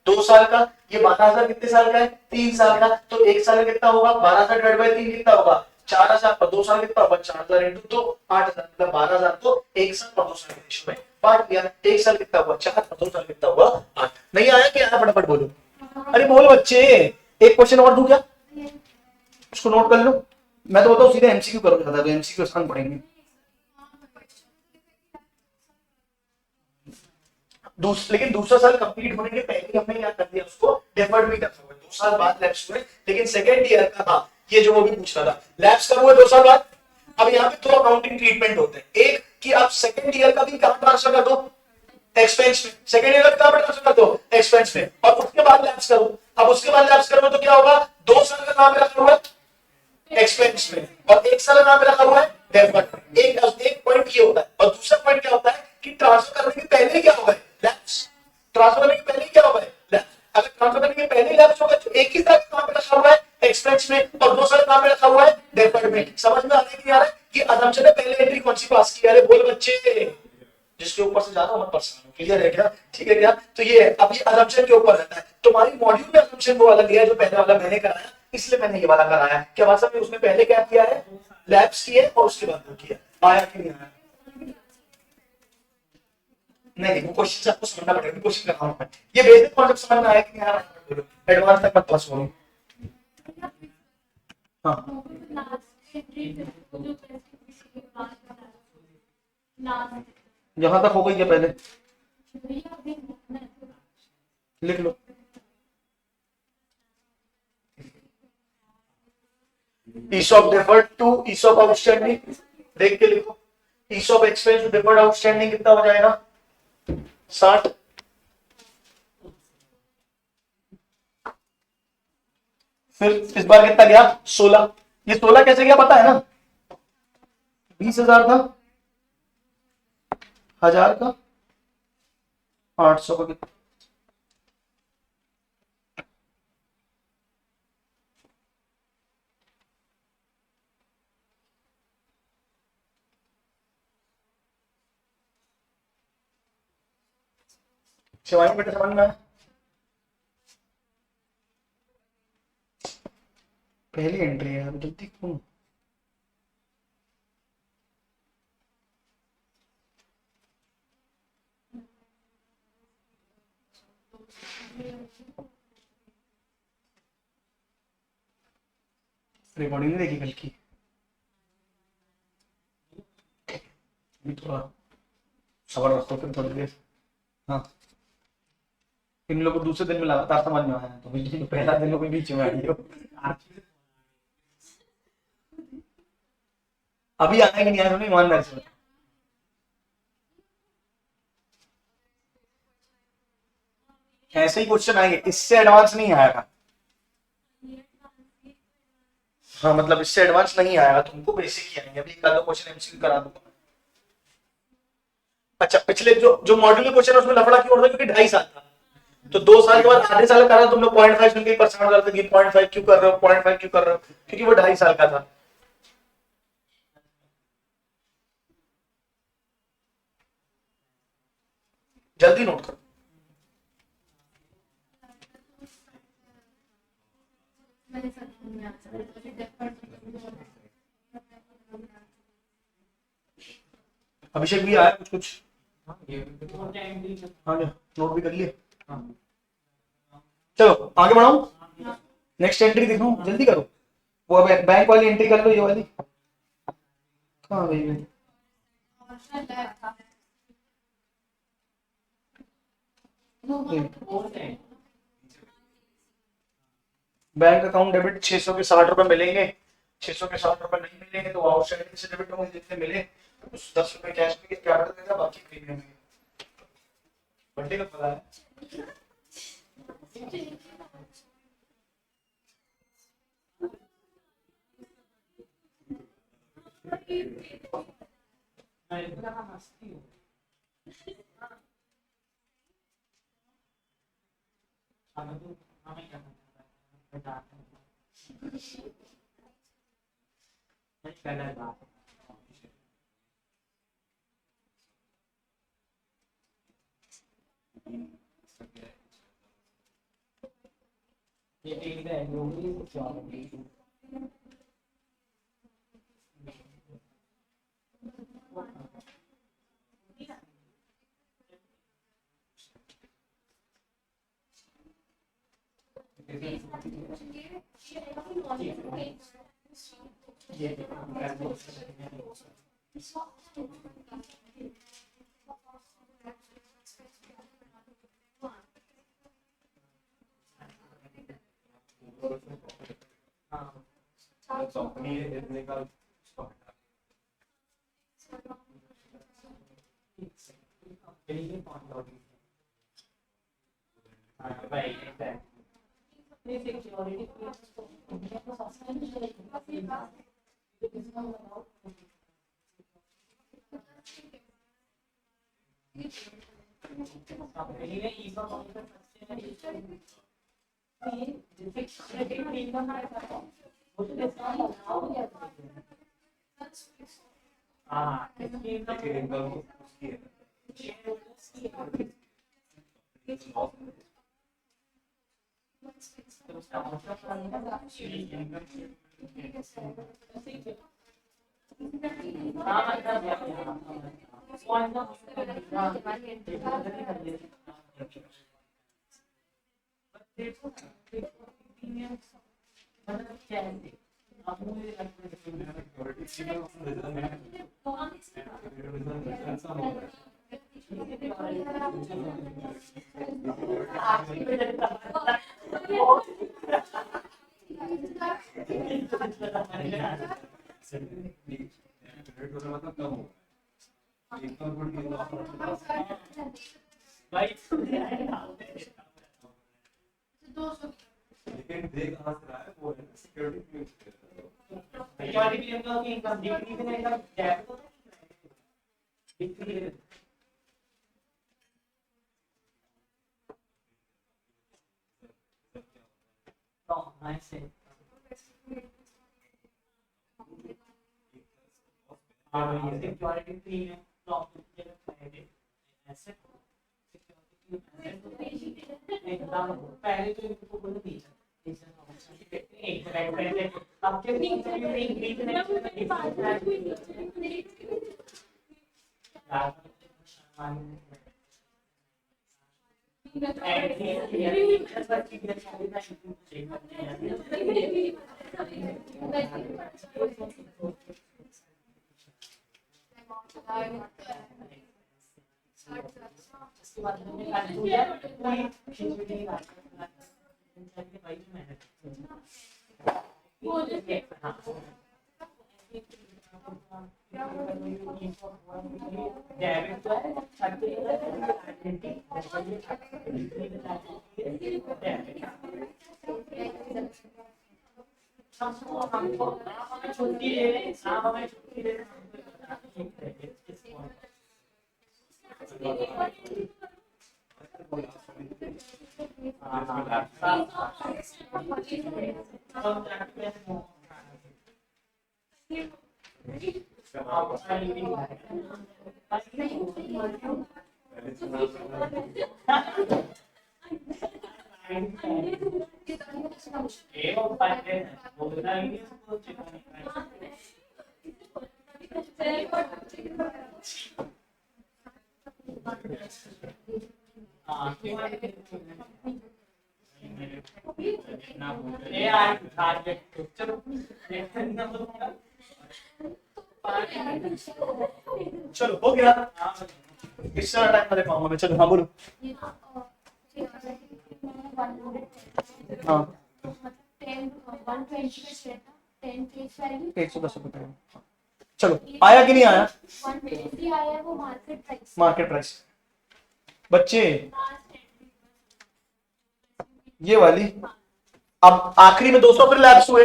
2 साल का, ये 12,000 कितने साल का है 3 साल का, तो 1 साल का कितना होगा 12,000 डिवाइड बाय 3 कितना होगा 4,000, पर 2 साल कितना होगा 4,000 इंटू तो 8,000, मतलब 12,000 को 1 साल और 2 साल के रेशियो में बांट दिया, 1 साल कितना हुआ 4 और 2 साल कितना हुआ 8, नहीं आया कि आया फटाफट बोलो, अरे बोलो बच्चे, एक क्वेश्चन और दूं क्या, उसको नोट कर लो, मैं तो बताऊँ सीधे एमसीक्यू करो ज्यादा, तो एमसीक्यू आसान पड़ेंगे। लेकिन दूसरा साल कंप्लीट होने के पहले हमने क्या कर दिया, उसको डेफर्ड भी कर सकते, 2 साल बाद लैप्स हुए, लेकिन सेकेंड ईयर का था ये जो वो भी पूछ रहा था, लैप्स कब हुए 2 साल बाद। अब यहाँ पे 2 अकाउंटिंग ट्रीटमेंट होते हैं, एक कि आप सेकेंड ईयर का भी कहां ट्रांसफर कर दो, एक्सपेंस में, सेकेंड ईयर का कहां ट्रांसफर कर दो, एक्सपेंस में, और उसके बाद लैप्स करो। अब उसके बाद लैप्स करो तो क्या होगा, 2 साल का कहां पे रखा हुआ है, एक्सपेंस में, और 1 साल कहां पे रखा हुआ है, डेफर्ड। एक पॉइंट ये होता है, और दूसरा पॉइंट क्या होता है कि ट्रांसफर करने के पहले क्या होगा, लैप्स। ट्रांसफर करने के पहले क्या होगा, लैप्स। अगर ट्रांसफर करने के पहले लैप्स होगा तो एक ही साल कहां पे रखा हुआ है, एक्सपेंस में, और 2 साल कहां पे रखा हुआ है, डेफर्ड में। समझ में आ रहा है कि यार कि असम्पशन ने पहले एंट्री कौन सी पास की है, बोल बच्चे, जिसके ऊपर से ज्यादा मत परेशान, क्लियर है क्या, ठीक है क्या। तो ये है, अब ये असम्पशन के ऊपर रहता है। तुम्हारी मॉड्यूल में असम्पशन वो वाला दिया है जो पहले वाला मैंने कराया, इसलिए मैंने ये वाला कराया। क्या वास्तव में उसने पहले क्या किया है, लैब्स किए और उसके बाद वो किया, आया कि नहीं आया। नहीं, वो क्वेश्चन आपको समझना पड़ेगा, क्वेश्चन कर रहा हूं मैं, ये बेसिक कॉन्सेप्ट समझ में आया कि नहीं आया, एडवांस तक मत पास करो। हाँ यहां तक हो गई है, पहले लिख लो। ESOP deferred to ESOP outstanding, देख के लिखो। ESOP expense to deferred outstanding कितना हो जाएगा, 60। फिर इस बार कितना गया, 16। ये 16 कैसे गया पता है ना, 20,000 था, 1000 का, 800 का कितना, शिवानी बेटा समझ में आया। पहली एंट्री है, अब जल्दी क्यों, रिकॉर्डिंग नहीं देखी कल की, थोड़ा सबर रखो फिर थोड़ी देर। हाँ इन लोगों को दूसरे दिन में लगातार समझ में आया, तो पहला दिन लोग बीच में आई हो, अभी आना कि नहीं आया, ईमानदार से ऐसे ही क्वेश्चन आएंगे, इससे एडवांस नहीं आएगा। हाँ मतलब इससे एडवांस नहीं आएगा, तुमको बेसिक ही आएंगे। अभी कल क्वेश्चन एमसीक्यू करा दूंगा। अच्छा पिछले जो मॉड्यूल के क्वेश्चन उसमें लफड़ा क्यों होता है, क्योंकि 2.5 साल था, तो 2 साल के बाद आधे साल करा, तुम लोग 0.5 सुन के परेशान करते कि 0.5 क्यों कर रहे हो, 0.5 क्यों कर रहे हो, क्योंकि वो 2.5 साल का था। जल्दी नोट करो। अभिषेक भी आया कुछ कुछ, हाँ नोट भी कर लिए। चलो आगे बढ़ाऊं, नेक्स्ट एंट्री दिखाऊं, जल्दी करो। वो अब बैंक वाली एंट्री कर लो, ये वाली कहाँ गई है? बैंक अकाउंट डेबिट 600 के 60 रुपए मिलेंगे, 600 के 60 रुपए नहीं मिलेंगे तो आउटस्टैंडिंग से डेबिट होंगे, जितने मिले उस 10 रुपए कैश में क्या कर देगा, बाकी प्रीमियम में बंडे का पता है। चलो हो गया, इससे टाइम दे पाऊंगा मैं। चलो हाँ बोलो। हाँ 110 रुपए। चलो आया कि नहीं आया? 120 आया वो मार्केट प्राइस। बच्चे ये वाली, अब आखिरी में 200 फिर लैप्स हुए,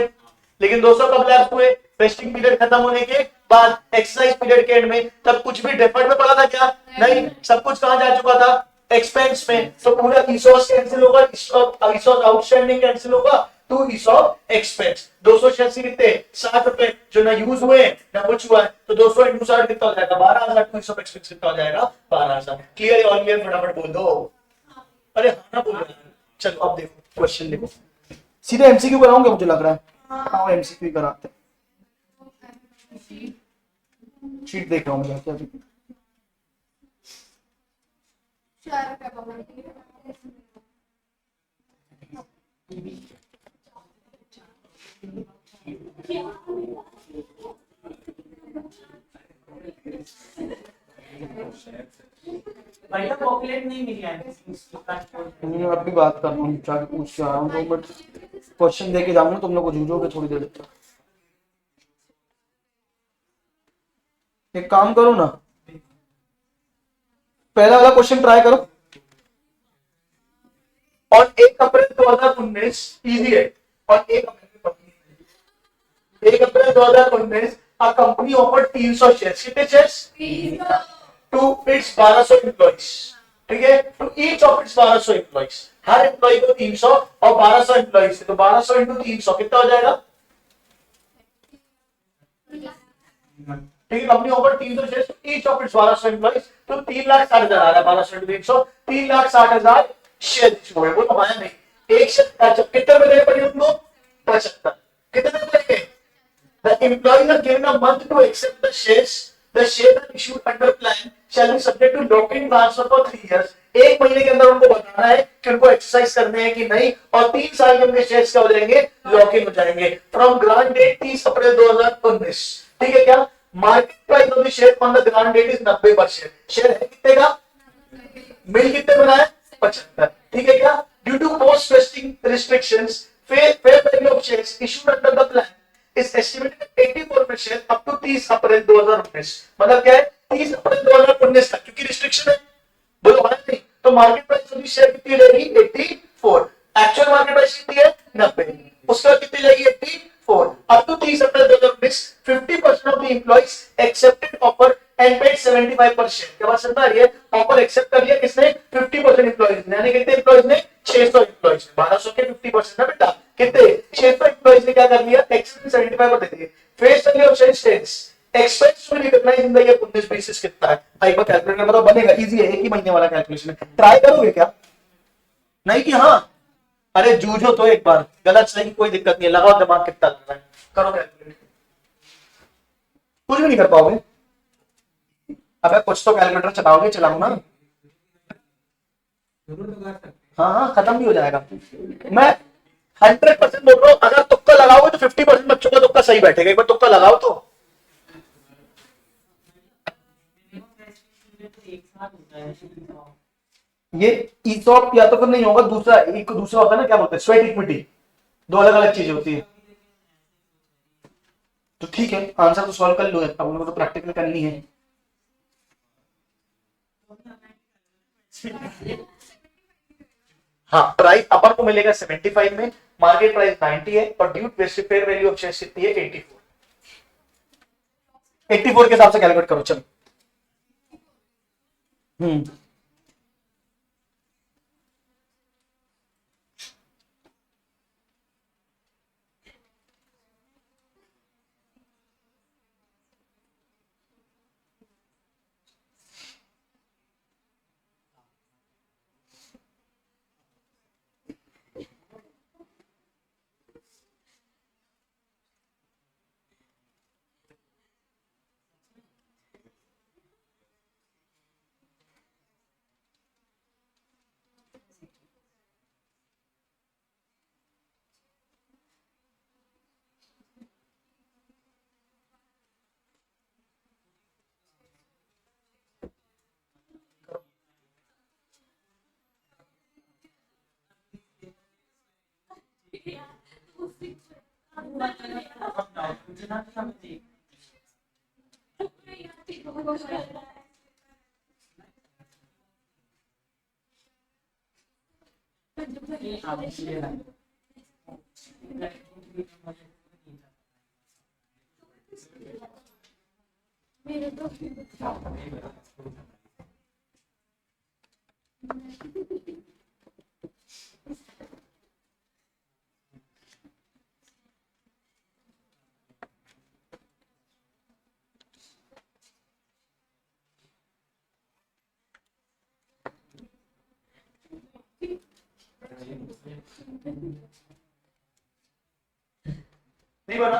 लेकिन 200 कब लैप्स हुए? टेस्टिंग पीरियड खत्म होने के बाद, एक्सरसाइज पीरियड के एंड में। तब कुछ भी डेफर्ड में पड़ा था क्या? नहीं, सब कुछ कहां जा चुका था? एक्सपेंस में। तो पूरा ईसॉस कैंसिल होगा, ईसॉस आउटस्टैंडिंग कैंसिल होगा टू ईसॉस एक्सपेंस। 286 कितने? 60 रुपए जो ना यूज हुए ना कुछ हुआ है, तो 200 इंटू 60 कितना हो जाएगा? 12,000। टू ईसॉस एक्सपेंस कितना हो जाएगा? 12,000। क्लियर? All clear? फटाफट बोल दो। अरे हाँ ना बोल रहे हैं। चलो अब देखो क्वेश्चन, देखो सीधे एमसीक्यू कराऊंगा मुझे लग रहा है। हाँ एमसीक्यू कराते हैं। शीट देख रहा हूँ मैं क्या अभी। भैया पॉपुलेट नहीं मिली है मैं अभी बात कर रहा हूँ, जाके पूछ के आ रहा हूँ, 2 मिनट क्वेश्चन दे के जाऊंगा, तुम लोग को जूझोगे थोड़ी देर तक। एक काम करो ना, पहला वाला क्वेश्चन ट्राई करो। और 1 अप्रैल 2019 इजी है। और 1 April 2019 a company offered 300 share, कितने शेयर्स टू इट्स 1200 एम्प्लॉइज, ठीक है, to each of its 1200 employees, हर एम्प्लॉय को 300 और 1200 एम्प्लॉइज है, तो 1200 इंटू 300 कितना हो जाएगा? ठीक है, company offer 300 share each of its 1200 employees, तो 3,60,000 आ रहा है, 1200 इंटू 300, 3,60,000 शेयर इशू है। बोलो हाँ नहीं, एक शेयर कितने में देने पड़ेंगे उनको? 75। कितने में देंगे? The employees are given a month to accept the shares. The shares issued under plan shall be subject to lock-in transfer for 3 years. 1 महीने के अंदर उनको बताना है कि उनको एक्सरसाइज करने हैं कि नहीं, और 3 साल के उनके शेयर्स क्या हो जाएंगे? लॉक इन हो जाएंगे। फ्रॉम ग्रांट डेट 30 अप्रैल 2019, ठीक है क्या? Market price of the share on the grant date is 90 per share. Share है कितने का? मिल कितने बना है? 75, ठीक है क्या? Due to post vesting restrictions, fair value of shares issued under the plan is estimated 84% up to 30 April 2019। मतलब क्या है? 30 अप्रैल 2019 तक, क्योंकि रिस्ट्रिक्शन है। बोलो हाँ नहीं, तो मार्केट प्राइस ऑफ शेयर कितनी रहेगी? 84। एक्चुअल मार्केट प्राइस कितनी है? 90। उसके बाद कितनी जाएगी? 84। Up to 30 April 2019 50% of the employees accepted offer and paid 75%। क्या बात समझ आ रही है? ऑफर एक्सेप्ट कर लिया किसने? 50% एम्प्लॉइज ने, यानी कितने एम्प्लॉइज ने? 600 एम्प्लॉइज ने। 1200 के 50% ना बेटा, कितने? 600 एम्प्लॉइज ने क्या कर लिया? एक्सेप्ट 75 पर दे दिए। Face value of share states expects to recognise in the year 19-20 कितना है? एक बार कैलकुलेटर बताओ, बनेगा, इजी है, एक ही महीने वाला कैलकुलेशन है। ट्राई करोगे क्या? नहीं कि हाँ? अरे जूझो तो एक बार, गलत सही कोई दिक्कत नहीं है, लगाओ दिमाग कितना लग रहा है, करो कैलकुलेट। कुछ भी नहीं कर पाओगे। अबे कुछ तो कैलकुलेटर चलाओगे, चलाओ ना। हाँ हाँ, खत्म भी हो जाएगा। मैं 100% बोल रहा हूं, अगर तुक्का लगाओगे तो 50% बच्चों का तुक्का सही बैठेगा। एक बार तुक्का लगाओ तो। ये ईसॉप या तो फिर नहीं होगा, दूसरा एक दूसरा होता है ना, क्या बोलते हैं, स्वेट इक्विटी। दो अलग अलग चीजें होती है। तो ठीक है, आंसर तो सॉल्व कर लो, अब उनको तो प्रैक्टिकल करनी है। हाँ, प्राइस अपन को मिलेगा 75 में, मार्केट प्राइस 90 है, और due fair value of share कितनी है? 84। 84 के हिसाब से कैलकुलेट करो, चलो। मेरे तो नहीं बना।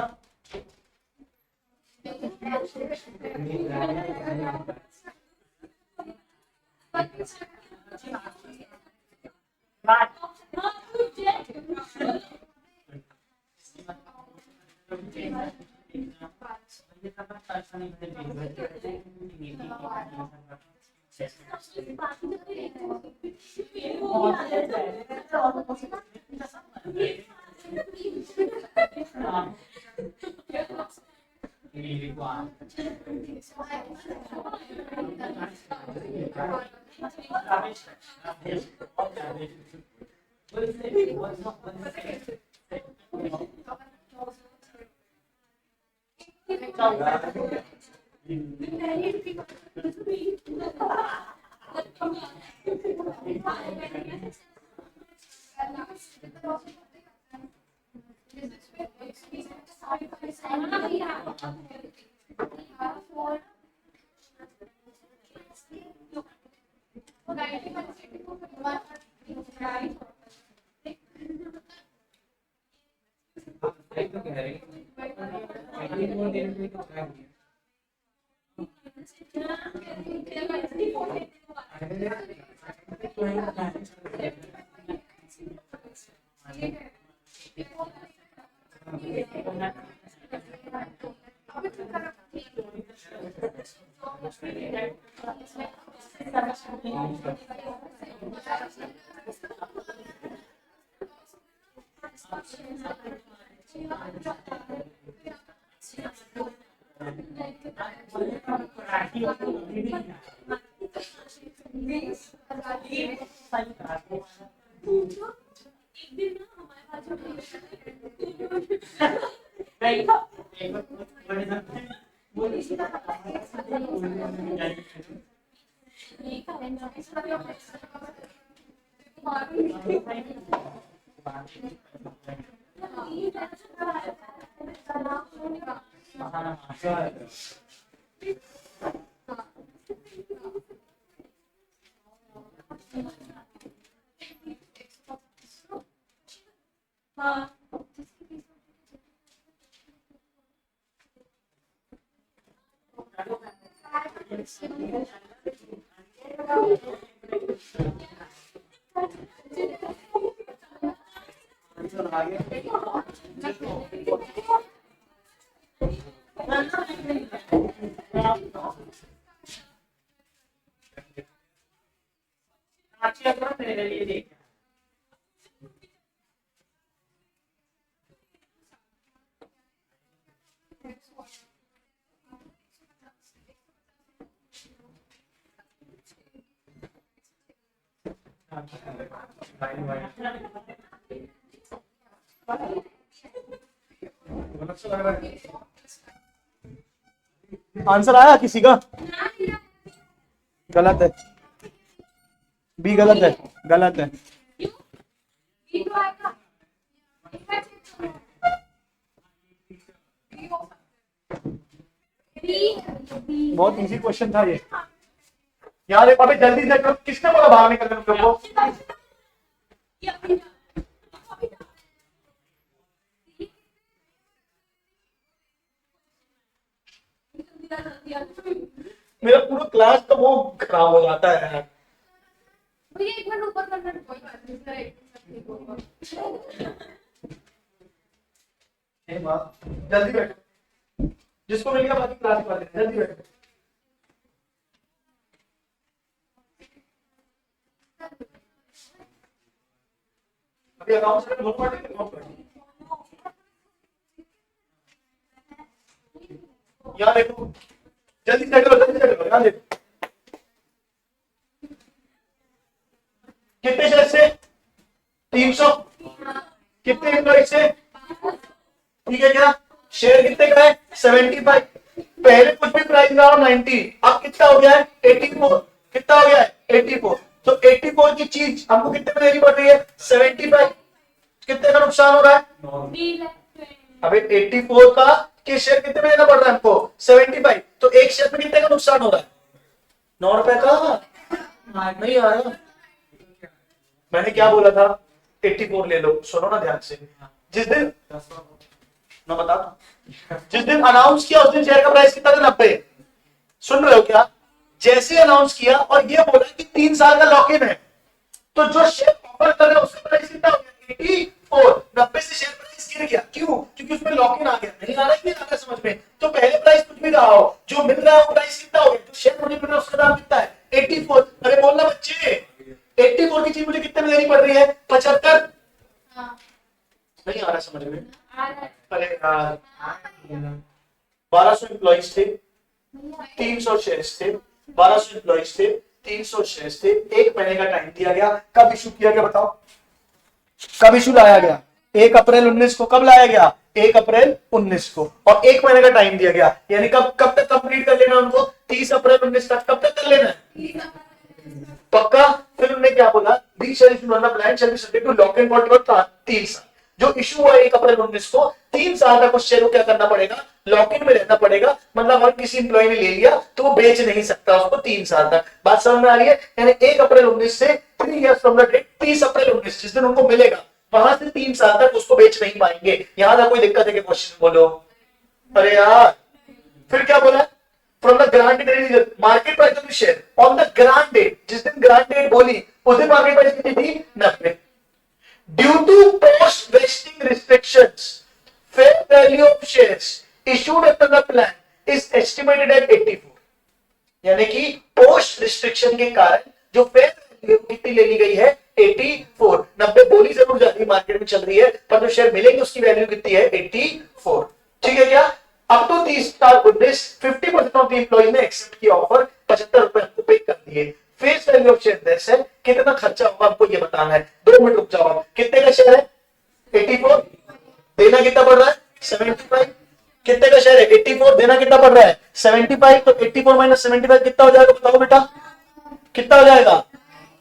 आंसर आया किसी का? गलत है, बी गलत है, गलत है। बहुत इजी क्वेश्चन था ये यार। अबे जल्दी से करो, किसने बोला बाहर निकलने तुम लोगों को? मेरा पूरा क्लास तो वो खराब हो जाता है यार। भैया एक मिनट ऊपर करना, कोई बात नहीं सर, एक मिनट। जल्दी बैठो, जिसको मिल गया बाकी क्लास कर देना, जल्दी बैठो। अभी अकाउंट से नोट पढ़ ली, नोट पढ़ ली। यहाँ देखो, जल्दी से करो, जल्दी से करो, यहाँ देखो। कितने शेयर से? 300। कितने एम्प्लॉय से? ठीक है क्या? शेयर कितने का है? 75। पहले कुछ भी प्राइस रहा 90, अब कितना हो गया है? 84। कितना हो गया है? 84। तो 84 की चीज हमको कितने में देनी पड़ रही है? 75। कितने का नुकसान हो रहा है? अबे 84 का के शेयर कितने में देना पड़ रहा है हमको? 75। तो एक शेयर में कितने का नुकसान हो रहा है? 9 रुपए का। नहीं आ रहा। मैंने क्या बोला था? 84 ले लो। सुनो ना ध्यान से, जिस दिन मैं बता दूं, जिस दिन अनाउंस किया उस दिन शेयर का प्राइस कितना था? 90। सुन रहे हो क्या? जैसे अनाउंस किया और ये बोला कि 3 साल का लॉक इन है, तो जो शेयर ऑफर कर रहे हैं उसका प्राइस कितना हो गया? 84। 90 से शेयर प्राइस गिर गिर गया, क्यों? क्योंकि उसमें लॉक इन आ गया। नहीं आ रहा है, नहीं आ रहा समझ में? तो पहले प्राइस कुछ भी रहा हो, जो मिल रहा है वो प्राइस कितना हो गया? जो शेयर मुझे मिल रहा है उसका दाम कितना है? 84। अरे बोलना बच्चे, 84 की चीज मुझे कितने में लेनी पड़ रही है? 75। हाँ, नहीं आ रहा समझ में? आ रहा है। अरे यार, हाँ, भैया। 1200 एम्प्लॉइज थे, भैया, 300 शेयर्स थे, 1200 एम्प्लॉइज थे, 300 शेयर्स थे, एक महीने का टाइम दिया गया। कब इशू किया गया बताओ? कब इशू लाया गया? 1 अप्रैल 19 को। कब लाया गया? 1 अप्रैल 19 को। और एक महीने का टाइम दिया गया, यानी कब कब तक कंप्लीट कर लेना उनको? 30 अप्रैल 19 तक। कब तक कर लेना है? प्लीज आप- पक्का? फिर उन्होंने क्या बोला? The share issue on the plan shall be subject to lock in for 3 साल। जो इशू हुआ 1 अप्रैल 19 को, 3 साल तक उस शेयर को क्या करना पड़ेगा? लॉक इन में रहना पड़ेगा। मतलब अगर किसी इंप्लॉय ने ले लिया तो वो बेच नहीं सकता उसको 3 साल तक। बात समझ में आ रही है? यानी 1 अप्रैल 19 से 3 इयर्स फ्रॉम द डेट 30 अप्रैल 19 जिस दिन उनको मिलेगा, वहां से 3 साल तक उसको बेच नहीं पाएंगे। यहां तक कोई दिक्कत है कि क्वेश्चन बोलो? अरे यार, फिर क्या बोला? From the grant date market price of the share on the grant date, जिस दिन ग्रांट डेट बोली उस दिन मार्केट प्राइस कितनी थी? 90। Due to post vesting restrictions, fair value of shares issued under the plan is estimated at 84। यानी कि post restriction के कारण जो फेयर वैल्यू कितनी ले ली गई है? 84। 90 बोली जरूर जाती है, मार्केट में चल रही है, पर जो शेयर मिलेंगे उसकी वैल्यू कितनी है? 84। ठीक है क्या? अप टू 30 साल 19 50% ऑफ द एम्प्लॉय ने एक्सेप्ट किया ऑफर, 75 रुपए आपको पे कर दिए। Face value of share that's है, कितना खर्चा होगा आपको ये बताना है। 2 मिनट रुक जाओ आप। कितने का शेयर है? 84। देना कितना पड़ रहा है? 75। कितने का शेयर है? 84। देना कितना पड़ रहा है? 75। तो 84 माइनस 75 कितना हो जाएगा बताओ बेटा? कितना हो जाएगा?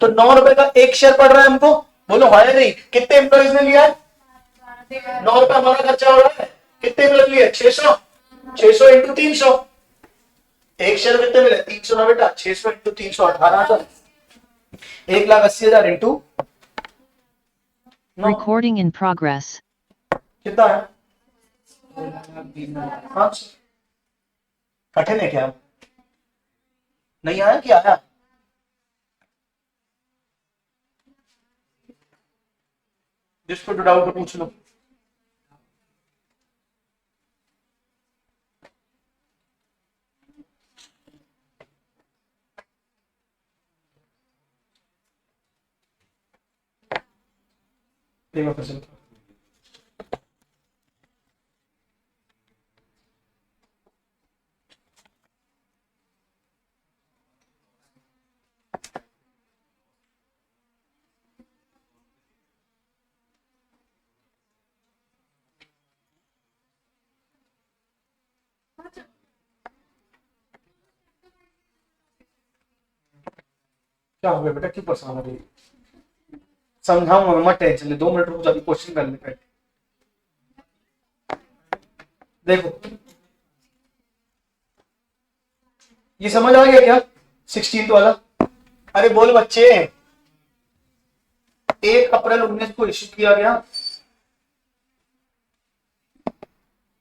तो 9 रुपए का एक शेयर पड़ रहा है हमको। बोलो हाँ या नहीं? कितने एम्प्लॉइज ने लिया है? 9 रुपए हमारा खर्चा हो रहा है। कितने एम्प्लॉय लिए? 600। 600 इंटू 300। एक शेयर कितने मिले? 300 ना बेटा। 600 into 300 18,000। 1,80,000 into Recording in progress. कितना है? हाँ, कठिन है क्या? नहीं आया कि आया? जिसको डाउट हो पूछ लो। देखो कैसे बताओ। क्या हो गया बेटा? क्यों परेशान हो रही है? समझाऊंगा मैं, मत टेंशन ले। 2 मिनट रुक जाओ, क्वेश्चन कर ले। देखो, ये समझ आ गया क्या? 16th वाला। अरे बोल बच्चे, 1 अप्रैल 19 को इश्यू किया गया।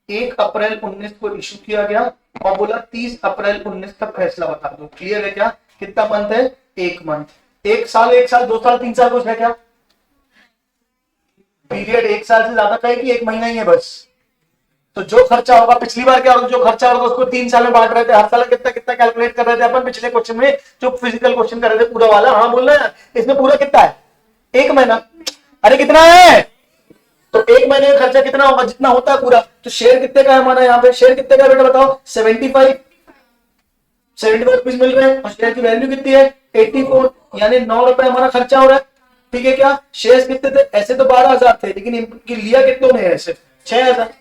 1 अप्रैल 19 को इश्यू किया गया और बोला 30 अप्रैल 19 तक फैसला बता दो। क्लियर है क्या? कितना मंथ है? 1 मंथ। 1 साल, 1 साल, 2 साल, 3 साल कुछ है क्या? पीरियड 1 साल से ज्यादा का है कि 1 महीना ही है बस? तो जो खर्चा होगा, पिछली बार क्या होगा, जो खर्चा होगा उसको 3 साल में बांट रहे थे। हर साल कितना कितना कैलकुलेट कर रहे थे अपन पिछले क्वेश्चन में, जो फिजिकल क्वेश्चन कर रहे थे पूरा वाला। हाँ बोल रहे हैं, इसमें पूरा कितना है? 1 महीना। अरे कितना है? तो 1 महीने का खर्चा कितना होगा? जितना होता है पूरा। तो शेयर कितने का है हमारा यहाँ पे? शेयर कितने का बेटा बताओ? 75 रुपीज मिल रहे हैं और शेयर की वैल्यू कितनी है? 84। यानी 9 रुपए हमारा खर्चा हो रहा है। ठीक है क्या? शेयर कितने थे? ऐसे तो 12,000 थे, लेकिन इनकी लिया कितनों ने? ऐसे 6,000।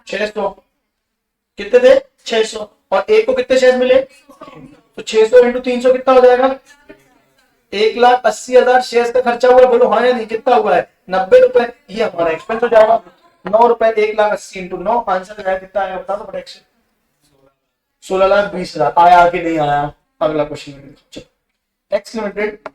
600 कितने थे? 600। और एक को कितने शेयर मिले? तो 600 इंटू 300 कितना हो जाएगा? 1,80,000 शेयर का खर्चा हुआ। बोलो हाँ या नहीं? कितना हुआ है? 90 रुपए। ये हमारा एक्सपेंस हो जाएगा। 9 रुपए 1,80,000 इंटू 9, आंसर आया कितना आया बता दो फटाक। 16,20,000 आया कि नहीं आया? अगला question. X Limited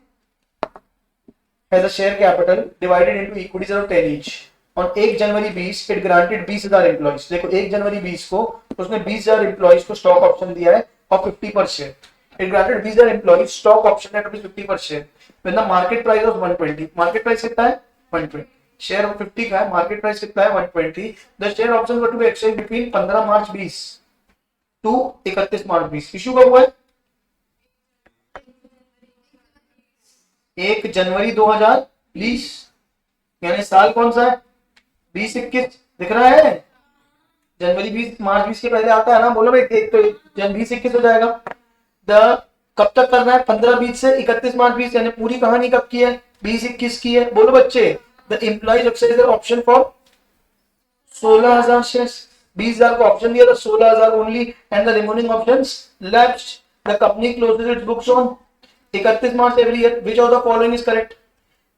has a share capital divided into equities of 10 each. On 1 January 20 it granted 20,000 employees. देखो 1 जनवरी 20 को उसने 20,000 एम्प्लॉइज को स्टॉक ऑप्शन दिया है और 50 per share. It granted 20,000 employees stock option at 50 per share when the market price was 120। Market price कितना है? 120। Share 50 का है, मार्केट प्राइस कितना है 120। The share option were to be exchange between 15 March 20 to 31 March 20। Issue कब हुआ है? 1 जनवरी 2020, यानी साल कौन सा है? 2021 दिख रहा है? जनवरी 20 मार्च 20 के पहले आता है ना, बोलो भाई। एक तो जन 2021 हो जाएगा। द कब तक करना है? 15/20 से 31 मार्च 20, यानी पूरी कहानी कब की है? 2021 की है। बोलो बच्चे। The employees exercise option for 16,000 shares. 20,000 को ऑप्शन दिया था, 16,000 only, and the remaining options left. The company closes its books on 31 March every year. Which of the following is correct?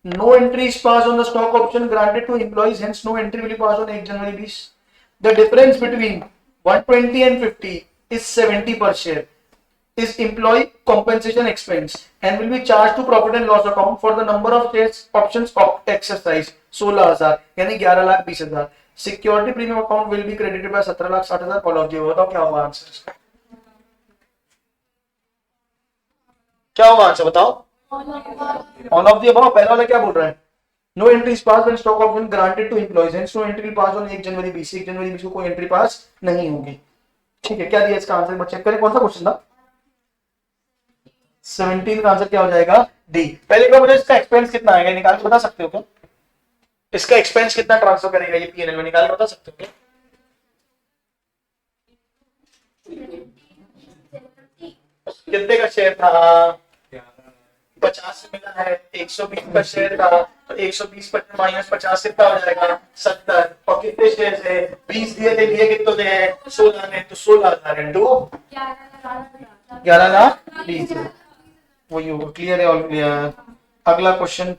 No entry is passed on the stock option granted to employees, hence no entry will be passed on 1 January 20. The difference between 120 and 50 is 70 per share. Is employee compensation expense and will be charged to profit and loss account for the number of shares options exercise 16,000 यानी 11,20,000. Security premium account will be credited by 17,60,000. All of you बताओ क्या होगा answer? क्या होगा answer बताओ? All of the above। पहला वाला क्या बोल रहा है? No entry is passed when stock option granted to employees, hence no entry will pass on 1 जनवरी 20। 1 जनवरी 20 को कोई एंट्री पास नहीं होगी। ठीक है, क्या दिया इसका आंसर? चेक करें कौन सा क्वेश्चन था? 17 का आंसर क्या हो जाएगा? डी। पहले का मुझे इसका एक्सपेंस कितना आएगा निकाल के बता सकते हो क्या? इसका एक्सपेंस कितना ट्रांसफर करेगा ये पीएनएल में, निकाल के बता सकते हो क्या? कितने का शेयर था? 50 से मिला है। 120 का शेयर था, तो 120 माइनस 50 कितना हो जाएगा? 70। और कितने शेयर है? 20 दिए थे, लिए कितने थे? 16 ने, तो 16,000 इंटू 11,20। वही होगा। क्लियर है? All clear. अगला क्वेश्चन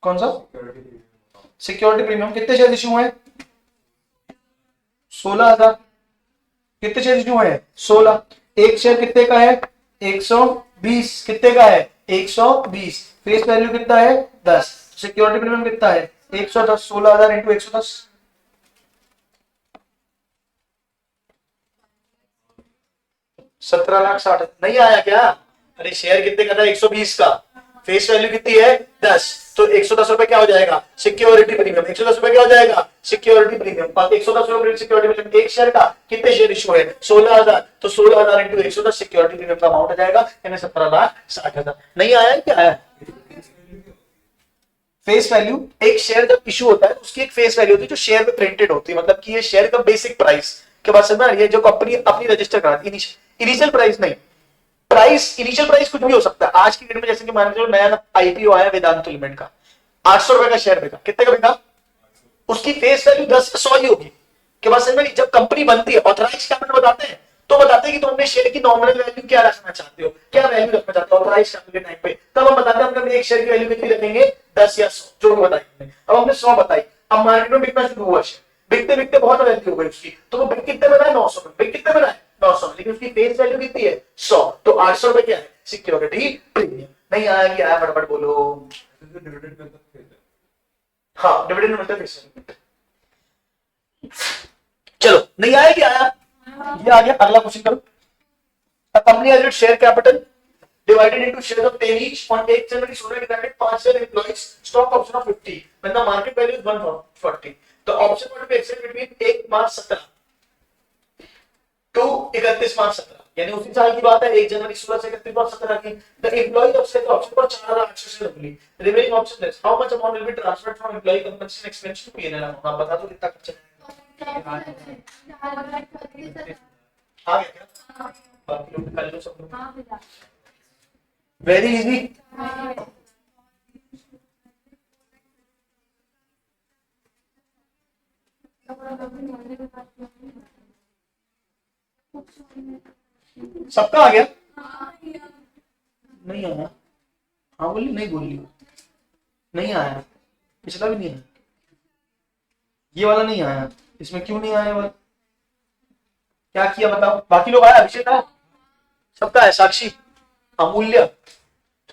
कौन सा? Security premium. कितने शेयर इशू हुए? 16,000। कितने शेयर इशू हुए? 16। एक शेयर कितने का है? 120। कितने का है? 120। फेस वैल्यू कितना है? 10। सिक्योरिटी प्रीमियम कितना है? 110। 16,000 इंटू 110, 17,60,000। नहीं आया क्या? अरे शेयर कितने का था? 120 का। फेस वैल्यू कितनी है? 10। तो 110 रुपए क्या हो जाएगा? Security premium. 110 रुपए क्या हो जाएगा? Security premium. 110 रुपए सिक्योरिटी प्रीमियम। एक शेयर का कितने शेयर इशू है? 16,000। तो 16,000 इंटू 110 सिक्योरिटी प्रीमियम का अमाउंट आ जाएगा, यानी 17,60,000। नहीं आया है? क्या आया? Face value. एक शेयर जब इशू होता है उसकी एक फेस वैल्यू होती है जो शेयर में प्रिंटेड होती है, मतलब कि ये शेयर का बेसिक प्राइस के बाद समझ में आ रही है, जो कंपनी अपनी रजिस्टर कराती है। इनिशियल प्राइस नहीं, प्राइस इनिशियल प्राइस कुछ भी हो सकता है। आज की डेट में जैसे कि मान लो नया आईपीओ आया वेदांत लिमिटेड का, 800 रुपए का शेयर बिका। कितने का बिका? उसकी फेस वैल्यू 10 से 100 ही होगी। के बाद समझ में, जब कंपनी बनती है ऑथराइज कैपिटल बताते हैं, तो बताते हैं कि तुम अपने शेयर की नॉमिनल वैल्यू क्या रखना चाहते हो, क्या वैल्यू रखना चाहते हो ऑथराइज कैपिटल के टाइम पे। तब हम बताते हैं हम एक शेयर की वैल्यू कितनी रखेंगे? 10 या 100, जो बताइए। अब हमने 100 बताई। अब मार्केट में बिकना शुरू हुआ शेयर, बिकते बिकते बहुत वैल्यू हो गई उसकी, तो वो बिक कितने में रहा है? 900 में। बिक कितने में रहा है? 900 में। लेकिन उसकी फेस वैल्यू कितनी है? 100। तो 800 रुपए क्या है? Security premium. नहीं आया? क्या आया? फटाफट बोलो। हाँ, डिविडेंड मिलता है फेस वैल्यू। चलो, नहीं आया? क्या आया? ये आ गया। अगला क्वेश्चन करो। A company has its share capital divided into shares of 10 each on 1 January 16 granted 5 share employees stock option of 50 when the market value is 140. The option would be extended between 1 March 17 to 31 March 17, यानी उसी साल की बात है। 1 जनवरी 16 से 31 मार्च 17 की। The employee of share option पर 4,800 share milli. Remaining option less. How much amount will be transferred from employee compensation expense to P&L account? आप बता दो कितना खर्चा आ गया क्या? बाकी लोग निकाल लो सब लोग। Very easy. सबका आ गया? नहीं आया? हाँ बोली? नहीं बोली? नहीं आया? पिछला भी नहीं आया? ये वाला नहीं आया? इसमें क्यों नहीं आया? वाला क्या किया बताओ? बाकी लोग आया? अभिषेक आया? सबका है? साक्षी, अमूल्य,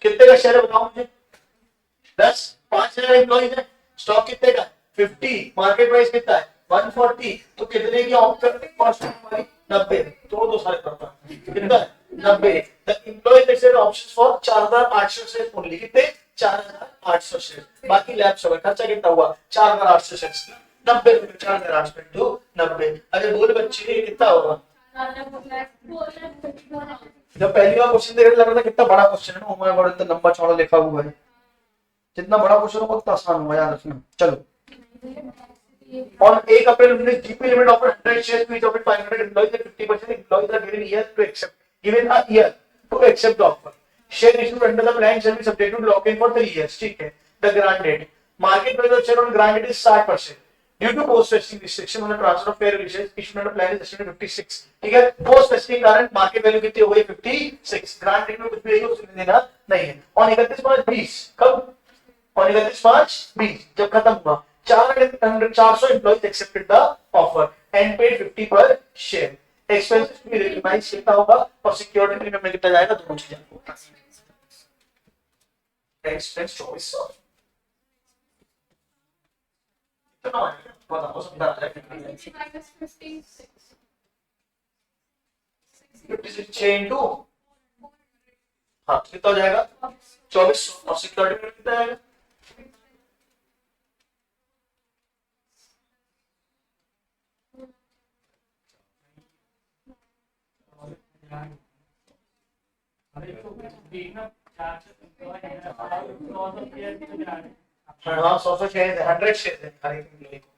कितने का शेयर है बताओ मुझे? 10। 5,000 एम्प्लॉइज है। स्टॉक कितने का? 50। मार्केट प्राइस कितना है? 140। तो कितने की ऑप्शन कॉस्ट हमारी? 90। तो सारे पड़ता है कितना है? 90। The employees accessed options for 4,800 share only. कितने? 4,800 शेयर, बाकी लैप्स हो गए। खर्चा कितना हुआ 4,800 शेयर, 90 रुपए, 4,800 इंटू 90। अरे बोल बच्चे ये कितना होगा? जब पहली बार क्वेश्चन देखने लग रहा था कितना बड़ा क्वेश्चन है ना, हमारे बड़ा इतना लंबा चौड़ा लिखा हुआ है, जितना बड़ा क्वेश्चन होगा उतना आसान होगा, याद रखना। चलो, on 1 April, GP limit offered 100 shares to each of its 500 employees at 50%. Employees are given a year to accept the offer. Share issued under the plan shall be subject to lock-in for 3 years. ठीक है। The grant date. Market price of share on grant date is 60%. Due to post-vesting restriction on the transfer of fair shares issued under plan is estimated 56. ठीक है। Post-vesting कारण market value कितनी हो गई 56। Grant date में कुछ भी नहीं उसमें देना नहीं है। On 31 मार्च 20 कब? On 31 मार्च 20 जब खत्म हुआ 400 employees accepted the offer and paid 50 per share. Expenses to be recognized कितना होगा और सिक्योरिटी प्रीमियम में कितना जाएगा, दोनों चीजें आपको एक्सपेंस 2400 कितना आएगा बताओ, समझा रहा है 56 चेन टू, हाँ कितना हो जाएगा 2400 और सिक्योरिटी प्रीमियम कितना आएगा? हाँ 100 शेयर है, 100 शेयर है हर एक एम्प्लॉय को,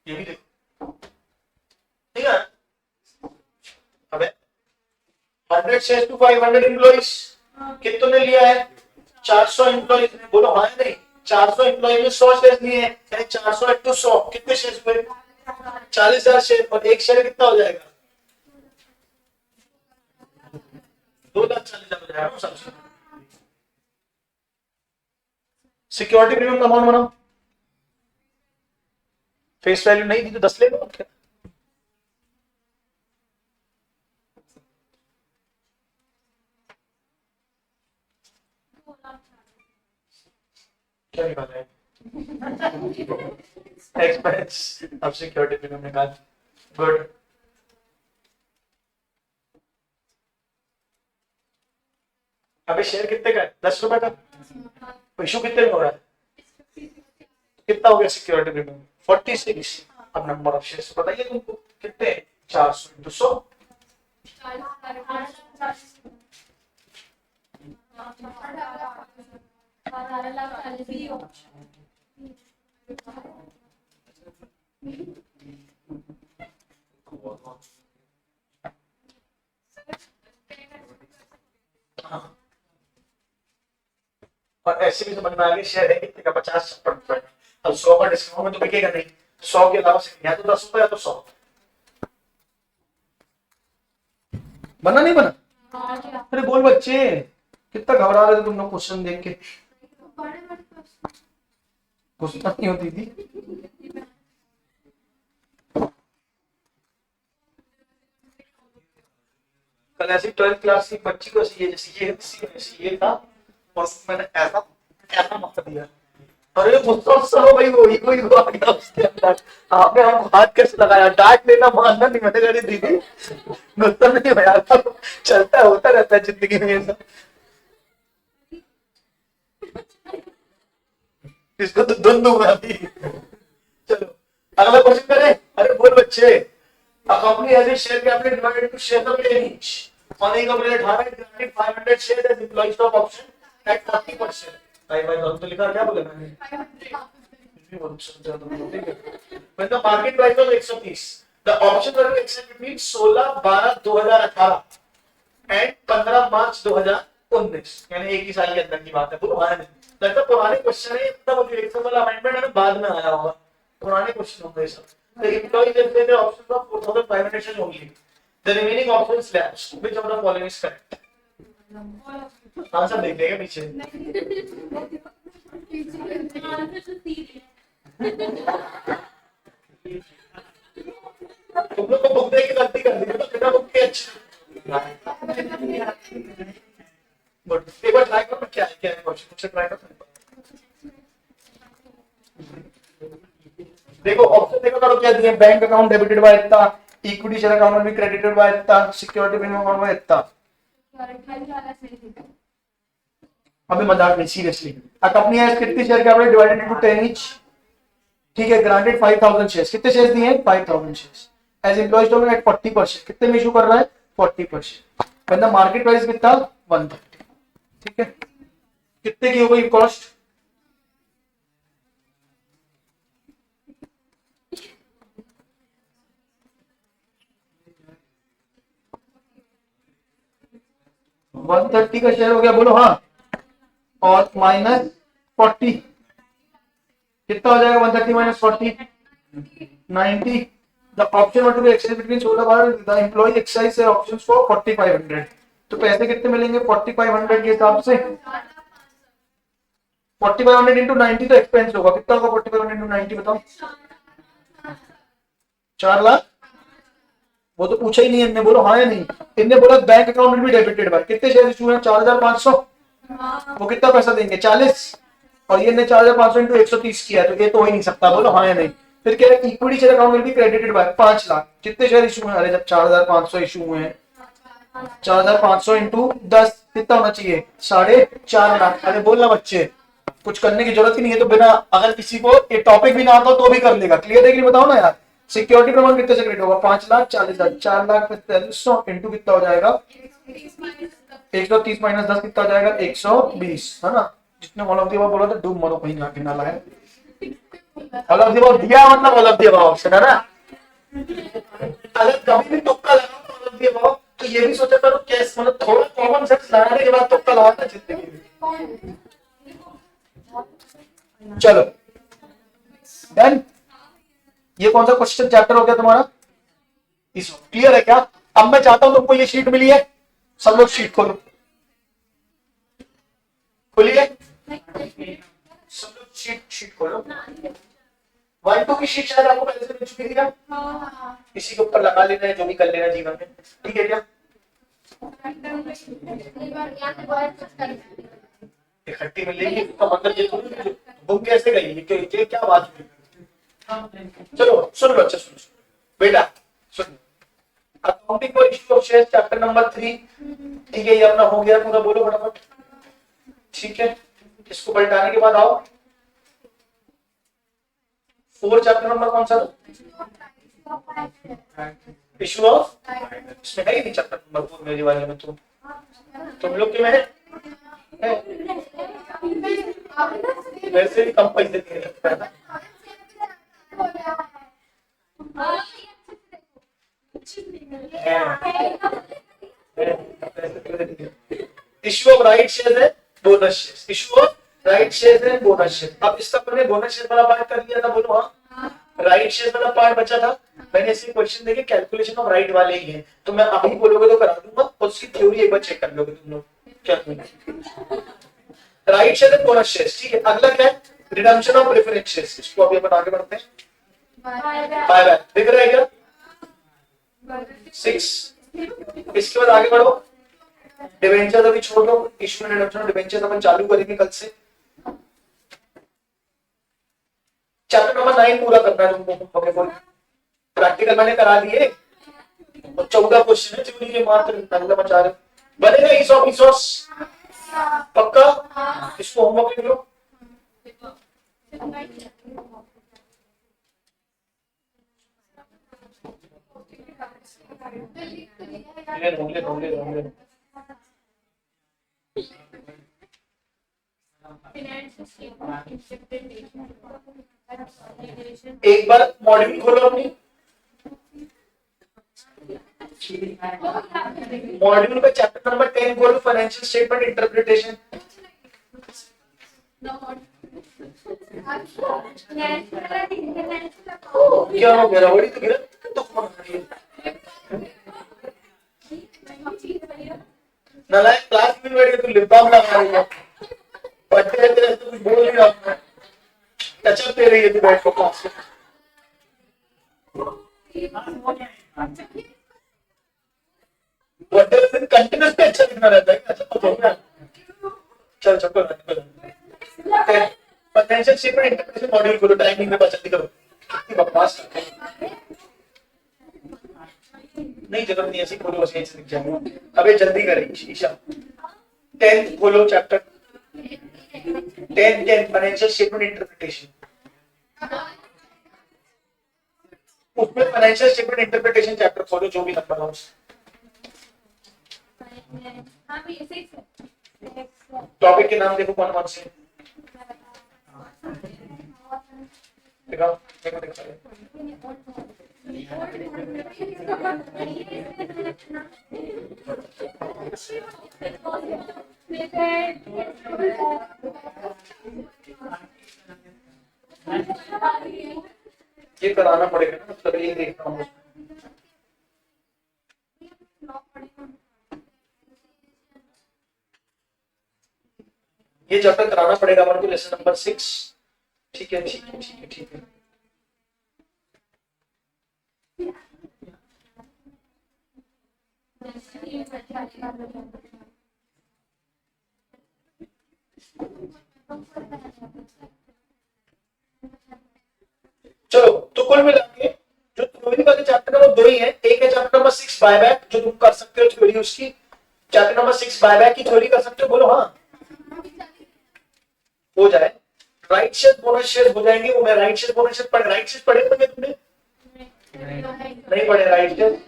ये भी देखो ठीक है। अबे 100 शेयर टू 500 एम्प्लॉइज कितने लिया है? 400 एम्प्लॉइज ने, बोलो हाँ नहीं, 400 एम्प्लॉय में 100 शेयर लिए हैं, 400 इंटू 100 कितने शेयर हुए? 40,000 शेयर, और एक शेयर कितना हो जाएगा? 2,40,000 हो जाएगा सबसे। सिक्योरिटी प्रीमियम का अमाउंट बनाओ, फेस वैल्यू नहीं दी तो 10 ले लो, क्या क्या निकाला है? एक्सपेंस, अब सिक्योरिटी प्रीमियम निकाल। गुड। अबे शेयर कितने का है? 10 रुपए का। इशू कितने में हो रहा है? कितना हो गया सिक्योरिटी प्रीमियम? 46। अब नंबर ऑफ शेयर्स बताइए तुमको कितने? 400 इंटू 100 और ऐसे भी समझ में आ गया शेयर है कितने का? 50%। अब 100 का डिस्काउंट में तो बिकेगा नहीं, 100 के अलावा या तो 10 रुपए या तो 100। बना नहीं बना? अरे बोल बच्चे, कितना घबरा रहे थे तुम लोग क्वेश्चन देख के? गुस्सा नहीं होती थी? कल ऐसी 12th क्लास की बच्ची को जैसे ये था और मैंने ऐसा ऐसा मत दिया, अरे गुस्सा हो भाई, वो ईगो आ गया उसके अंदर। आपने हमको हाथ कैसे लगाया? डांट लेना मानना नहीं, मैंने कहा दीदी गुस्सा नहीं हो यार, चलता होता रहता है जिंदगी में ये सब। इसको तो धुन दूंगा अभी। चलो अगला क्वेश्चन करें। अरे बोल बच्चे, a company has its share capital divided into shares of A each. On a company that had granted 500 shares as employee stock option at 40%. भाई तो लिखा क्या बोले मैंने? When the market price was 130, the option were to exist between 16/12/2018 and 15 मार्च 2019, यानी एक ही साल के अंदर की बात है। बोलो हाँ नहीं? लगता पुराने क्वेश्चन है, मतलब इलेक्शन वाला अमेंडमेंट है ना, बाद में आया होगा, पुराने क्वेश्चन होंगे सब। The employees have the options of 4,500 shares only. The remaining options lapsed. Which of the following is correct? Answer देख लेगा पीछे। तुम लोग को बुक देख के गलती कर दी ना, बिना बुक के अच्छा। बट एक बार ट्राई करो, क्या है क्वेश्चन, मुझसे ट्राई करो। देखो ऑप्शन देखो करो क्या दिए? बैंक अकाउंट डेबिटेड बाय इतना, इक्विटी शेयर अकाउंट भी क्रेडिटेड बाय इतना, सिक्योरिटी प्रीमियम अकाउंट बाय इतना। अभी मजाक नहीं, सीरियसली। अ कंपनी हैज कितने share capital divided into 10 each, ठीक है, ग्रांटेड 5000 शेयर्स, कितने शेयर्स दिए हैं 5000 shares, as employees token at 40%, कितने में इशू कर रहा है 40%, व्हेन द मार्केट प्राइस कितना 130, ठीक है। कितने की हो गई कॉस्ट, वन 30 का शेयर हो गया, बोलो हाँ, और माइनस 40 कितना हो जाएगा, 130 minus 40 90। The option want to be exchange between solar bar the employee exercise their options for 4500, तो पैसे कितने मिलेंगे 4500 के हिसाब से, 4500 इंटू 90 तो एक्सपेंस होगा, कितना होगा 4500 इंटू 90 बताओ, 4 लाख। वो तो पूछा ही नहीं इनने, बोलो हाँ या नहीं। इनने बोला बैंक अकाउंट में भी डेबिटेड बाय, कितने शेयर इशू हैं 4500, वो कितना पैसा देंगे 40, और ये ने 4500 इंटू 130 किया है, तो ये तो हो ही नहीं सकता, बोलो हाँ या नहीं। फिर कह रहे इक्विटी शेयर अकाउंट में भी क्रेडिटेड बाय 5 लाख, कितने शेयर इशू हैं, अरे जब 4500 इशू हुए हैं 4500 इंटू 10 कितना होना चाहिए 4.5 लाख। अरे बोलना बच्चे, कुछ करने की जरूरत ही नहीं है, तो बिना अगर किसी को ये टॉपिक भी ना आता हो तो भी कर लेगा, क्लियर है कि नहीं बताओ ना यार। सिक्योरिटी प्रमाण कितने से क्रेडिट होगा 5,40,000, 4,43,000 इंटू कितना हो जाएगा 130 माइनस 10 कितना हो जाएगा 120, है ना। जितने ऑल ऑफ द अबव बोला था डूब मरो कहीं ना किना लाए, ऑल ऑफ द अबव दिया मतलब all of the above option है ना। अगर कभी भी तुक्का लगाओ ऑल ऑफ द अबव तो ये भी सोचा करो कैसे, मतलब थोड़ा कॉमन सेंस लगाने के बाद तुक्का लगाना जिंदगी में। चलो डन, ये कौन सा क्वेश्चन चैप्टर हो गया तुम्हारा, इस क्लियर है क्या। अब मैं चाहता हूं तुमको ये शीट मिली है, सब लोग शीट खोलो, खोलिए सब लोग शीट खोलो। 1-2 की शीट शायद आपको पहले से मिल चुकी थी क्या, इसी के ऊपर लगा लेना है जो भी कर लेना जीवन में, ठीक है क्या। इकट्ठी मिलेगी तो मतलब ये थोड़ी बुक कैसे गई, ये क्या बात हुई। चलो सुन लो, अच्छा सुनो बेटा सुन, accounting for issue of shares chapter number 3, ठीक है, ये अपना हो गया पूरा, बोलो फटाफट, ठीक है। इसको पलटाने के बाद आओ 4 चैप्टर नंबर कौन सा था, इश्यू ऑफ, इसमें है ही नहीं चैप्टर नंबर 4 मेरी वाले में, तुम लोग के में है वैसे भी कम पैसे दिए लगता है ना। इश्यू ऑफ राइट शेयर है bonus share, issue of right share है बोनस शेयर। अब इसका मैंने बोनस शेयर वाला पार्ट कर लिया था, बोलो हाँ। राइट शेयर वाला पार्ट बचा था, मैंने ऐसे क्वेश्चन देखे कैलकुलेशन ऑफ राइट वाले ही है, तो मैं अभी बोलोगे तो करा दूंगा, और उसकी थ्योरी एक बार चेक कर लोगे तुम लोग क्या। राइट शेयर है बोनस शेयर, ठीक है। अगला क्या है रिडम्पशन ऑफ प्रेफरेंस शेयर्स, इसको अभी अपन आगे बढ़ते हैं। बाय बाय दिख रहा है क्या 6, इसके बाद आगे बढ़ो, डिवेंचर अभी छोड़ दो, issue and redemption of debenture अपन चालू करेंगे कल से। चैप्टर नंबर 9 पूरा करना है तुमको, ओके फुल प्रैक्टिकल मैंने करा दिए, और 14 क्वेश्चन है थ्योरी के मात्र, अगला बचा रहे बनेगा ईसॉप ईसॉस पक्का, इसको होमवर्क लिख लो। एक बार मॉड्यूल खोलो अपनी, मॉड्यूल का चैप्टर नंबर 10 खोलो, फाइनेंशियल स्टेटमेंट इंटरप्रिटेशन। क्या हो गया रवड़ी तो गिरा तो कौन खड़ी है नालायक, क्लास में बैठ के तू लिप बाम लगा रही है, बच्चे तेरे से कुछ बोल नहीं रहा है, टचअप दे रही है तू बैठ के क्लास में। बच्चे कंटिन्यूस पे अच्छा दिखना रहता है, अच्छा तो हो गया, चल चक्कर फाइनेंशियल स्टेटमेंट इंटरप्रिटेशन मॉड्यूल खोलो, टाइमिंग में बचत करो, बकवास नहीं जरूरत नहीं, ऐसी खोलो बस यहीं से दिख जाएगा। अबे जल्दी करें ईशा, 10th खोलो चैप्टर, 10 फाइनेंशियल स्टेटमेंट इंटरप्रिटेशन, उसमें फाइनेंशियल स्टेटमेंट इंटरप्रिटेशन चैप्टर खोलो जो भी नंबर हो। हाँ भी 6 टॉपिक के नाम देखो कौन कौन से दिखाओ, देखो देखो ये कराना पड़ेगा ना, मतलब ये देखना होगा। ये चैप्टर कराना पड़ेगा अपन को, लेसन नंबर 6। ठीक है ठीक है ठीक है ठीक है। चलो तो कुल मिला के जो थ्योरी वाले चैप्टर है वो दो ही है। एक है चैप्टर नंबर 6 बायबैक, जो तुम कर सकते हो थ्योरी उसकी। चैप्टर नंबर 6 बायबैक की थ्योरी कर सकते हो, बोलो हाँ हो जाए। राइट शेयर बोनस शेयर हो जाएंगे, वो मैं राइट शेयर बोनस शेयर पढ़े, राइट शेयर पढ़े होंगे तुमने, नहीं पढ़े राइट शेयर,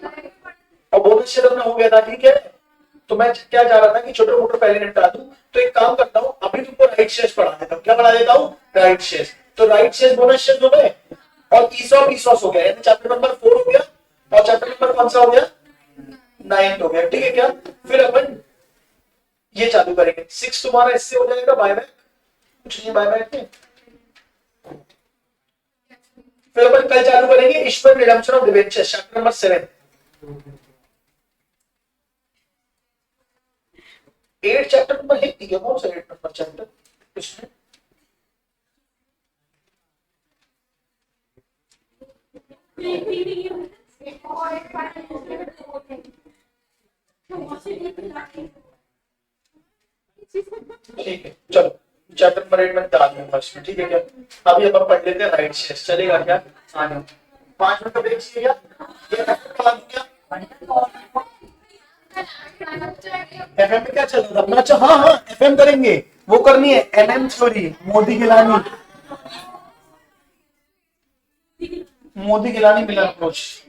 और बोनस शेयर अपना हो गया था। ठीक है, तो मैं क्या चाह रहा था कि छोटे मोटे पहले निपटा दूं, तो एक काम करता हूं अभी तुमको राइट शेयर पढ़ा देता हूं। क्या पढ़ा देता हूं? Right share. तो राइट शेयर बोनस शेयर हो गए और ईसॉप हो गया, यानी चैप्टर नंबर 4 हो गया, और चैप्टर नंबर कौन सा हो गया? 9 हो गया। ठीक है क्या? फिर अपन ये चालू करेंगे। 6 तुम्हारा इससे हो जाएगा बायबैक, कुछ नहीं बायबैक में। फिर अपन कल चालू करेंगे ईश्वर redemption of debentures, chapter number 7। 8 chapter number है, ठीक है कौन सा 8 नंबर चैप्टर इसमें? ठीक है चलो चैप्टर नंबर 8 में डाल दूंगा इसमें। ठीक है क्या? अभी अपन पढ़ लेते हैं राइट शेयर, चलेगा क्या? आ जाओ 5 मिनट का ब्रेक चाहिए क्या? ये पढ़ा दूं क्या? एफएम में क्या चल रहा था? अच्छा हाँ हाँ एफएम करेंगे, वो करनी है एनएम थ्योरी, मोदी गिलानी मिलन अप्रोच।